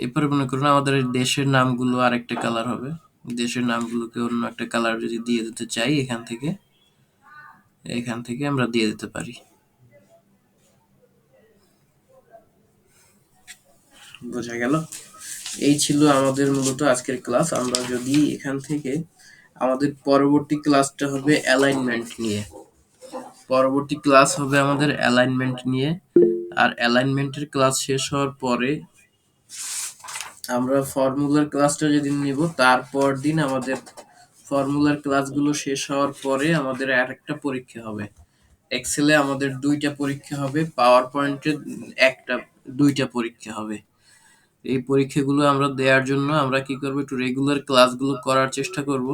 এরপরে মনে করুন আমাদের দেশের নামগুলো আরেকটা কালার হবে, দেশের নামগুলোকে অন্য একটা কালার যদি দিয়ে দিতে চাই এখান থেকে আমরা দিয়ে দিতে পারি। বোঝা গেল? এই ছিল আমাদের মূলত আজকের ক্লাস। আমরা যদি এখান থেকে আমাদের পরবর্তী ক্লাসটা হবে অ্যালাইনমেন্ট নিয়ে। পরবর্তী ক্লাস হবে আমাদের অ্যালাইনমেন্ট নিয়ে। আর অ্যালাইনমেন্টের ক্লাস শেষ হওয়ার পরে আমরা ফর্মুলার ক্লাসটা যেদিন নিব তারপর দিন আমাদের ফর্মুলার ক্লাসগুলো শেষ হওয়ার পরে আমাদের আরেকটা পরীক্ষা হবে। এক্সেলে আমাদের 2টা পরীক্ষা হবে, পাওয়ার পয়েন্টে দুইটা পরীক্ষা হবে। এই পরীক্ষাগুলো আমরা দেওয়ার জন্য আমরা কি করব, একটু রেগুলার ক্লাসগুলো করার চেষ্টা করব।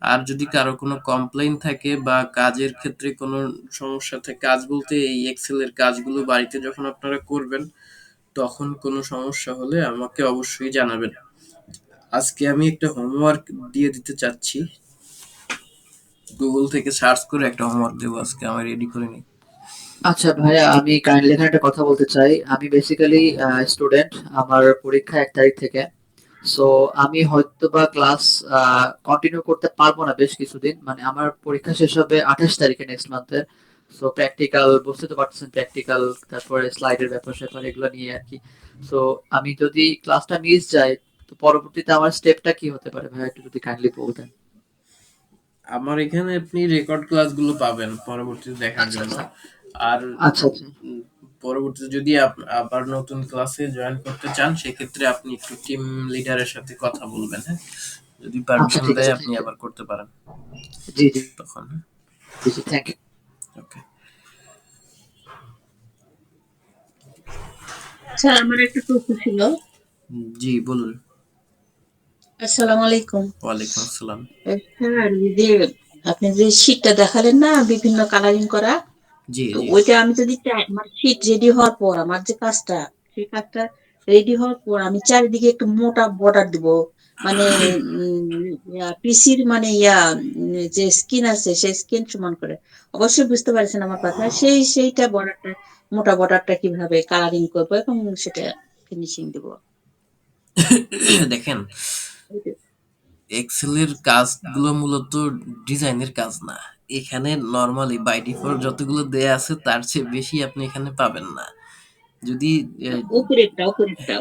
আর যদি কারো কোনো কমপ্লেইন থাকে বা কাজের ক্ষেত্রে কোনো সমস্যা থাকে, কাজ বলতে এই এক্সেলের কাজগুলো বাড়িতে যখন আপনারা করবেন তখন কোনো সমস্যা হলে আমাকে অবশ্যই জানাবেন। আজকে আমি একটা হোমওয়ার্ক দিয়ে দিতে চাচ্ছি, গুগল থেকে সার্চ করে একটা হোমওয়ার্ক দেবো আজকে, আমি রেডি করে নিই। আচ্ছা ভাইয়া, আমি কাইন্ডলি এখানে একটা কথা বলতে চাই। আমি বেসিক্যালি স্টুডেন্ট, আমার পরীক্ষা 1 তারিখ থেকে। সো আমি হয়তো বা ক্লাস কন্টিনিউ করতে পারবো না বেশ কিছুদিন, মানে আমার পরীক্ষা শেষ হবে 28 তারিখে নেক্সট মান্থের। সো প্র্যাকটিক্যাল বুঝতে তো পারতেছেন, প্র্যাকটিক্যাল তারপরে স্লাইডের ব্যাপার স্যাপার এগুলো নিয়ে আর কি। সো আমি যদি ক্লাসটা মিস যাই, তো পরবর্তীতে আমার স্টেপটা কি হতে পারে ভাইয়া, একটু যদি কাইন্ডলি বলতেন। আমার এখানে আপনি রেকর্ড ক্লাসগুলো পাবেন পরবর্তীতে দেখার আচ্ছা জন্য। আচ্ছা আর আচ্ছা আচ্ছা উম, পরবর্তীতে যদি আবার নতুন ক্লাসে জয়েন করতে চান সেক্ষেত্রে আপনি একটু টিম লিডারের সাথে কথা বলবেন, হ্যাঁ? যদি আচ্ছা, পারমিশন ঠিক দেয় আছে, আপনি থ্যাংক ইউ। আবার করতে পারেন জি জি তখন। জি জি, থ্যাংক ইউ। ওকে। স্যার, আমার একটা প্রশ্ন ছিল। জি বলুন। আসসালামু আলাইকুম। ওয়ালাইকুম আসসালাম। স্যার, ওই যে আপনি যে শীটটা দেখালেন না বিভিন্ন কালারিং করা, জি তো জি। ওইটা আমি যদি চাই, আমার শীট রেডি হওয়ার পর আমার যে কাজটা, সেই কাজটা রেডি হওয়ার পর আমি চারিদিকে একটু মোটা বর্ডার দিব, মানে পিসির মানে যে স্কিন আছে সেই স্কিন সমান করে। অবশ্যই বুঝতে পারছেন আমার কথা। সেইটা বর্ডারটা, মোটা বর্ডারটা কিভাবে কালারিং করবো এবং সেটা ফিনিশিং দেবো। দেখেন, এক্সেলের কাজগুলো মূলত ডিজাইনের কাজ না। এখানে নরমালি বাই ডিফল্ট যতগুলো দেয়া আছে তার চেয়ে বেশি আপনি এখানে পাবেন না। যদি আহ,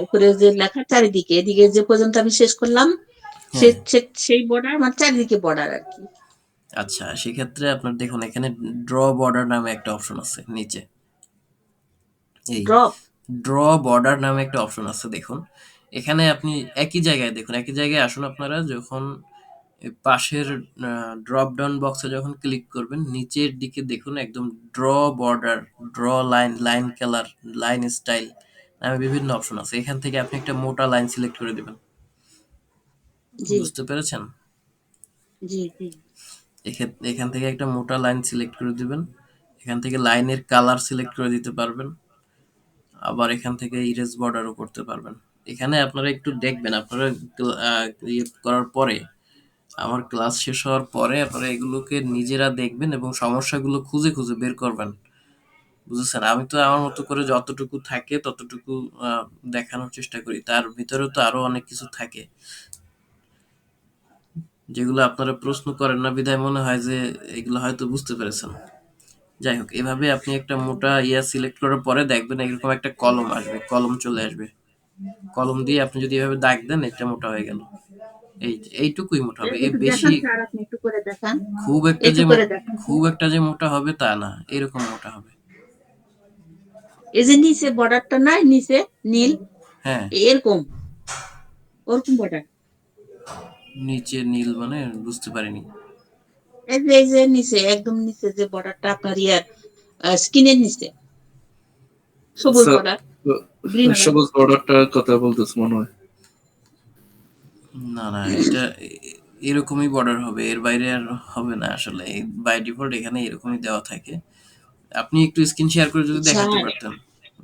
উপরে যে লেখা চারিদিকে, এদিকে যে পর্যন্ত আমি শেষ করলাম, হ্যাঁ, সেই বর্ডার মানে চারিদিকে বর্ডার আর কি। আচ্ছা সেক্ষেত্রে আপনার দেখুন এখানে ড্র বর্ডার নামে একটা অপশন আছে নিচে। এই ড্রপ। ড্র বর্ডার নামে একটা অপশন আছে দেখুন। এখানে আপনি একই জায়গায় দেখুন, একই জায়গায় আসুন আপনারা যখন এই পাশের ড্রপ ডাউন বক্সে যখন ক্লিক করবেন নিচের দিকে দেখুন একদম draw border, draw line, line colour, line style নামে বিভিন্ন অপশন আছে। এখান থেকে আপনি একটা মোটা লাইন সিলেক্ট করে দিবেন। জি বুঝতে পেরেছেন? জি জি। এখান থেকে একটা মোটা লাইন সিলেক্ট করে দিবেন। এখান থেকে লাইনের কালার সিলেক্ট করে দিতে পারবেন। আবার এখান থেকে ইরেজ বর্ডারও করতে পারবেন। এখানে আপনারা একটু দেখবেন, আপনারা ইয়ে করার পরে, আমার ক্লাস শেষ হওয়ার পরে আপনারা এগুলোকে নিজেরা দেখবেন এবং সমস্যাগুলো খুঁজে খুঁজে বের করবেন। বুঝেছেন? আমি তো আমার মতো করে যতটুকু থাকে ততটুকু দেখানোর চেষ্টা করি। তার ভিতরেও তো আরো অনেক কিছু থাকে যেগুলো আপনারা প্রশ্ন করেন না বিধায় মনে হয় যে এগুলো হয়তো বুঝতে পেরেছেন। যাই হোক, এভাবে আপনি একটা মোটা সিলেক্ট করার পরে দেখবেন এরকম একটা কলম আসবে, কলম চলে আসবে। কলম দিয়ে আপনি যদি এভাবে দাগ দেন এটা মোটা হয়ে গেল। এইটুকুই মোটা হবে, এর একটু বেশি দেখান স্যার, আপনি একটু করে দেখান। খুব একটা একটু যে করে দেখান খুব স্যার। একটা যে মোটা হবে তা না, এরকম মোটা হবে। এই যে নিচে বর্ডারটা নাই, নিচে নীল, হ্যাঁ, এরকম, ওরকম বর্ডার। নিচে নীল মানে বুঝতে পারিনি। এই যে নিচে, একদম নিচে যে বর্ডারটা আপনার স্কিনের নিচে, সবুজ স্যার, বর্ডার, গ্রিন কালার। সবুজ বর্ডারটার কথা বলতেছে মনে হয়। না না, এটা এরকমই বর্ডার হবে, এর বাইরে আর হবে না আসলে। বাই ডিফল্ট এখানে এরকমই দেওয়া থাকে। আপনি একটু স্ক্রিন শেয়ার করে যদি দেখাতে স্যার, পারতেন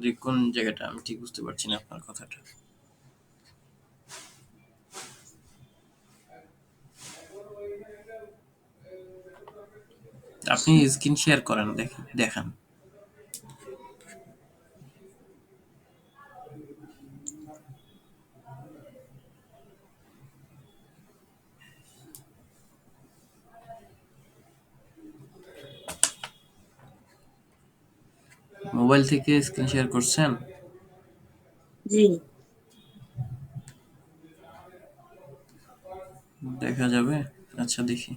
যে কোন জায়গাটা, আমি ঠিক বুঝতে পারছি না আপনার কথাটা। আপনি স্ক্রিন শেয়ার করেন, দেখান। মোবাইল থেকে স্ক্রিন শেয়ার করছেন? জি। দেখা যাবে? আচ্ছা দেখি।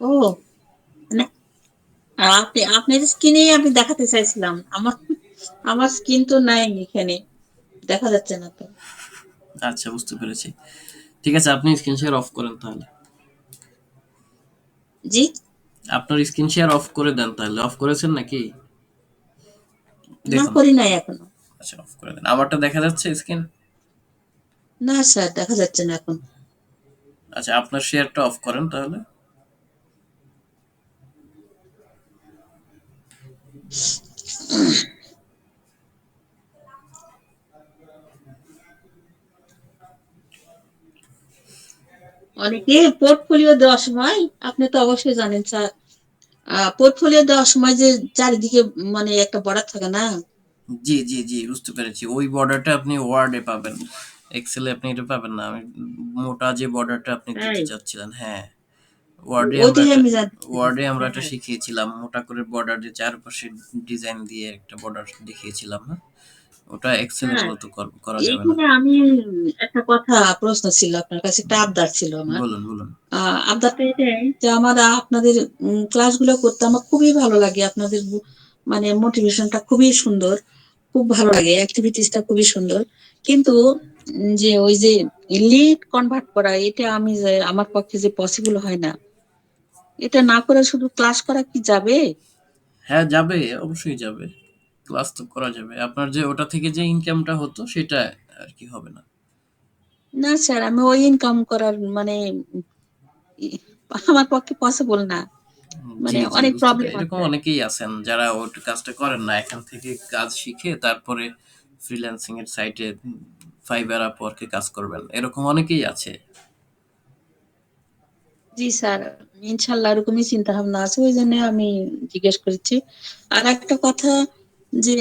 ও, মানে আপনার স্কিনেই আমি দেখাতে চাইছিলাম। আমার আমার স্কিন তো নাই এখানে, দেখা যাচ্ছে না তো। আচ্ছা বুঝতে পেরেছি। ঠিক আছে, আপনি স্ক্রিন শেয়ার অফ করেন তাহলে। জি, আপনার স্ক্রিন শেয়ার অফ করে দেন তাহলে। অফ করেছেন নাকি? না দেখুন। করি নাই এখনো। আচ্ছা, অফ করে দেন। আমারটা দেখা যাচ্ছে স্ক্রিন? না স্যার, দেখা যাচ্ছে না এখন। আচ্ছা, আপনার শেয়ারটা অফ করেন তাহলে। অনেকে পোর্টফোলিও দেওয়ার সময়, আপনি তো অবশ্যই জানেন স্যার, পোর্টফোলিও দেওয়ার সময় যে চারিদিকে মানে একটা বর্ডার থাকে না? জি, জি, জি, বুঝতে পেরেছি। ওই বর্ডারটা আপনি ওয়ার্ডে পাবেন। এক্সেলে আপনি এটা পাবেন না। আমি মোটা যে বর্ডারটা আপনি দিতে তাই? চাচ্ছিলেন, হ্যাঁ। ওয়ার্ডে আমরা ওইটাই একটা আমি জানতে চাই। ওয়ার্ডে একটা হ্যাঁ, শিখিয়েছিলাম। মোটা করে বর্ডারের চারপাশে ডিজাইন দিয়ে একটা বর্ডার দেখিয়েছিলাম, হ্যাঁ? ওটা এক্সেলে স্যার, মূলত করা যাবে না। এইখানে আমি একটা কথা, প্রশ্ন ছিল আপনার কাছে, একটা আবদার ছিল আমার। বলুন, বলুন। আবদারটা এটাই যে আমার আপনাদের ক্লাসগুলো করতে আমার খুবই ভালো লাগে। আপনাদের মানে মোটিভেশনটা খুবই সুন্দর, খুব ভালো লাগে, অ্যাক্টিভিটিসটা খুবই সুন্দর। কিন্তু যে ওই যে লিড কনভার্ট করা, এটা আমি যে আমার পক্ষে যে পসিবল হয় না। এটা না করে শুধু ক্লাস করা কি যাবে? হ্যাঁ, যাবে, অবশ্যই যাবে। ক্লাস তো করা যাবে। আপনার যে ওটা থেকে যে ইনকামটা হতো সেটা আর কি হবে না। না স্যার, আমি ওই ইনকাম করার মানে ই- আমার পক্ষে পসিবল না। জি, মানে জি, অনেক বুঝতে পারি। প্রবলেম এরকম আছে। অনেকেই আছেন যারা ওই কাজটা করেন না। এখান থেকে কাজ শিখে তারপরে ফ্রিল্যান্সিং এর সাইটে ফাইবার, আপওয়ার্কে কাজ করবেন। এরকম অনেকেই আছে। জি স্যার, ইনশাল্লাহ এরকমই চিন্তা ভাবনা আছে, ওই জন্য আমি জিজ্ঞেস করেছি। আর একটা কথা, যে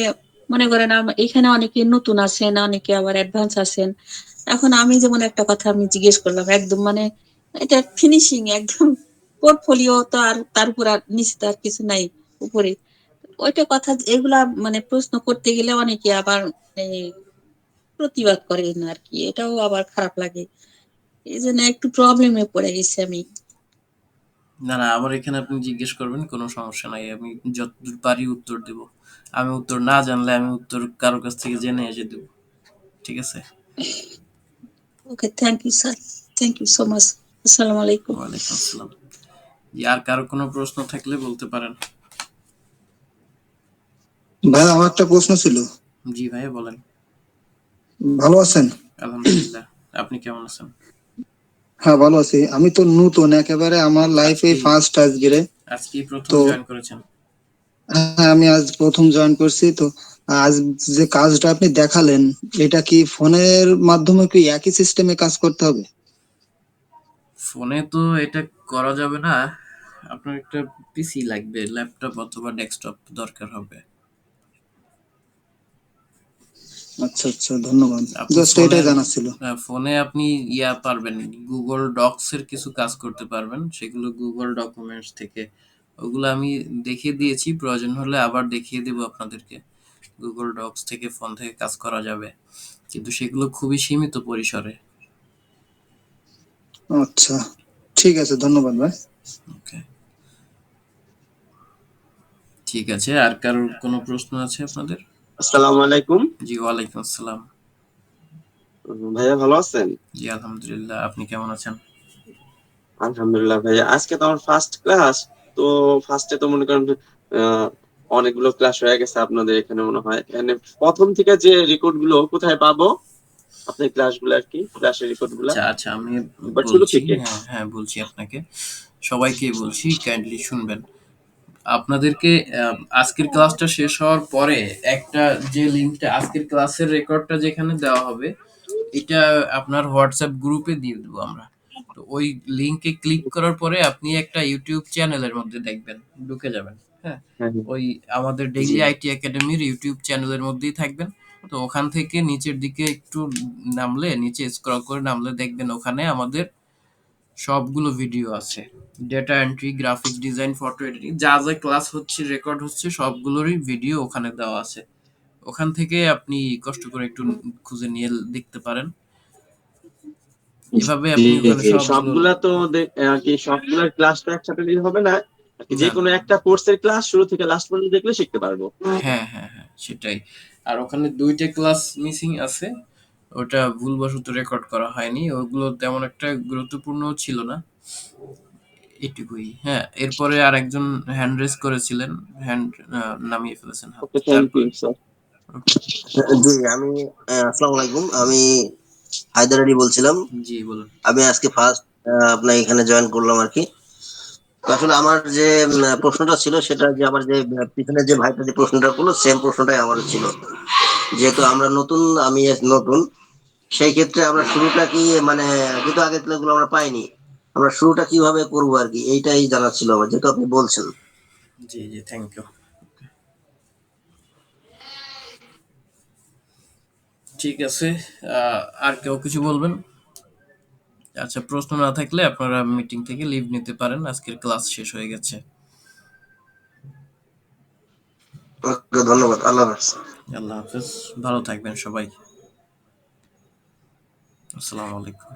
মনে করেন এখানে অনেকে নতুন আছেন, অনেকে আবার অ্যাডভান্স আছেন। এখন আমি যেমন একটা কথা আমি জিজ্ঞেস করলাম, একদম মানে এটা ফিনিশিং একদম, পোর্টফোলিও তো আর তার উপর আর নিচে তো আর কিছু নাই, উপরে ওইটা কথা, এগুলা মানে প্রশ্ন করতে গেলে অনেকে আবার মানে প্রতিবাদ করেন আর কি, এটাও আবার খারাপ লাগে। এই জন্য একটু প্রবলেমে পড়ে গেছি আমি। না, না, আবার এখানে আপনি জিজ্ঞেস করবেন, কোনো সমস্যা নাই। আমি যতদূর পারি উত্তর দেব। আমি উত্তর না জানলে আমি উত্তর কারো কাছ থেকে জেনে এসে দেব। ঠিক আছে? Okay, thank you sir, thank you so much. আসসালামু আলাইকুম। ওয়ালাইকুম আসসালাম। জি, আর কারো কোনো প্রশ্ন থাকলে বলতে পারেন। ভাই আমার একটা প্রশ্ন ছিল। জি ভাইয়া, বলেন। ভালো আছেন? আলহামদুলিল্লাহ। আপনি কেমন আছেন? হ্যাঁ ভালো আছি। আমি তো নতুন একেবারে, আমার লাইফে আজকেই ফার্স্ট আজকে। আজকেই প্রথম তো জয়েন করেছেন? হ্যাঁ, আমি আজ প্রথম জয়েন করছি তো। আজ যে কাজটা আপনি দেখালেন, এটা কি ফোনের মাধ্যমে কি একই সিস্টেমে কাজ করতে হবে? ফোনে তো এটা করা যাবে না। আপনার একটা পিসি লাগবে, ল্যাপটপ অথবা ডেস্কটপ দরকার হবে। আচ্ছা আচ্ছা, ধন্যবাদ। আপনি জাস্ট ফোনে এটাই জানার ছিল। ফোনে আপনি পারবেন, গুগল ডক্স এর কিছু কাজ করতে পারবেন, সেগুলো গুগল ডকুমেন্টস থেকে। ওগুলো আমি দেখিয়ে দিয়েছি, প্রয়োজন হলে আবার দেখিয়ে দেব আপনাদেরকে। গুগল ডক্স থেকে ফোন থেকে কাজ করা যাবে, কিন্তু সেগুলো খুবই সীমিত পরিসরে। আচ্ছা, ঠিক আছে, ধন্যবাদ ভাই। ওকে, ঠিক আছে। আর কারোর কোনো প্রশ্ন আছে আপনাদের? আসসালামু আলাইকুম। জি, ওয়ালাইকুম আসসালাম। ভাইয়া ভালো আছেন? জি, আলহামদুলিল্লাহ। আপনি কেমন আছেন? আলহামদুলিল্লাহ ভাইয়া, আজকে তো আমার ফার্স্ট ক্লাস। তো ফার্স্টে তো মনে করেন আহ, অনেকগুলো ক্লাস হয়ে গেছে আপনাদের এখানে মনে হয়। এখানে প্রথম থেকে যে রেকর্ড গুলো কোথায় পাবো? আপনার ক্লাসগুলো আর কি, ক্লাসের রেকর্ড গুলা আচ্ছা, আচ্ছা, আমি একবার শুরু বলছি। থেকে। হ্যাঁ, হ্যাঁ, বলছি আপনাকে। সবাইকেই বলছি, কাইন্ডলি শুনবেন। আপনাদেরকে আজকের ক্লাসটা শেষ হওয়ার পরে একটা যে লিঙ্কটা, আজকের ক্লাসের রেকর্ডটা যেখানে দেওয়া হবে, এটা আপনার হোয়াটসঅ্যাপ গ্রুপে দিয়ে দেবো আমরা। তো ওই লিঙ্কে ক্লিক করার পরে আপনি একটা ইউটিউব চ্যানেলের মধ্যে দেখবেন, ঢুকে যাবেন। হ্যাঁ, হ্যাঁ হ্যাঁ, ওই আমাদের জি। ডেইলি আইটি একাডেমির ইউটিউব চ্যানেলের মধ্যেই থাকবেন। তো ওখান থেকে নিচের দিকে একটু নামলে, নিচে স্ক্রল করে নামলে দেখবেন ওখানে আমাদের সবগুলো ভিডিও আছে। Data entry, graphics design, photo editing, যা যা ক্লাস হচ্ছে, রেকর্ড হচ্ছে, সবগুলোরই ভিডিও ওখানে দেওয়া আছে। ওখান থেকে আপনি কষ্ট করে একটু খুঁজে নিয়ে দেখতে পারেন। এভাবে জি আপনি ওখানে জি, সবগুলো। সবগুলা তো আর কি সবগুলা ক্লাস তো একসাথে দিলে হবে না আর কি, যে না, না। কোনো একটা কোর্সের ক্লাস শুরু থেকে লাস্ট পর্যন্ত দেখলে শিখতে পারবো। হ্যাঁ, হ্যাঁ, হ্যাঁ, সেটাই। আর ওখানে ২ টা ক্লাস মিসিং আছে। ওটা ভুলবশত রেকর্ড করা হয়নি। ওগুলো তেমন একটা গুরুত্বপূর্ণ ছিল না। এটুকুই। হ্যাঁ, এরপরে আরেকজন হ্যান্ড রেজ করেছিলেন, হ্যান্ড নামিয়ে ফেলেছেন হাত। ওকে, থ্যাংক ইউ তারপরে স্যার। জি আমি আসসালামু আলাইকুম, আমি হায়দার আলী বলছিলাম। জি বলুন। আমি আজকে ফার্স্ট আপনার এখানে জয়েন করলাম আর কি। তো আসলে আমার যে প্রশ্নটা ছিল সেটা যে আমার যে পিছনে যে ভাইটা যে প্রশ্নটা করলো সেম প্রশ্নটাই আমার ছিল। যেহেতু আমরা নতুন, আমি নতুন, সেই ক্ষেত্রে আমরা শুরুটা কি মানে যেহেতু আগের ক্লাসগুলো আমরা পাইনি, আমরা শুরুটা কিভাবে করবো আর কি, এইটাই জানার ছিল আমার, যেহেতু আপনি বলছেন। জি, জি, থ্যাংক ইউ। ঠিক আছে। আর কেউ কিছু বলবেন? আচ্ছা, প্রশ্ন না থাকলে আপনারা মিটিং থেকে লিভ নিতে পারেন। আজকের ক্লাস শেষ হয়ে গেছে। ওকে, ধন্যবাদ, আল্লাহ হাফেজ। আল্লাহ হাফেজ। ভালো থাকবেন সবাই। আসসালামু আলাইকুম।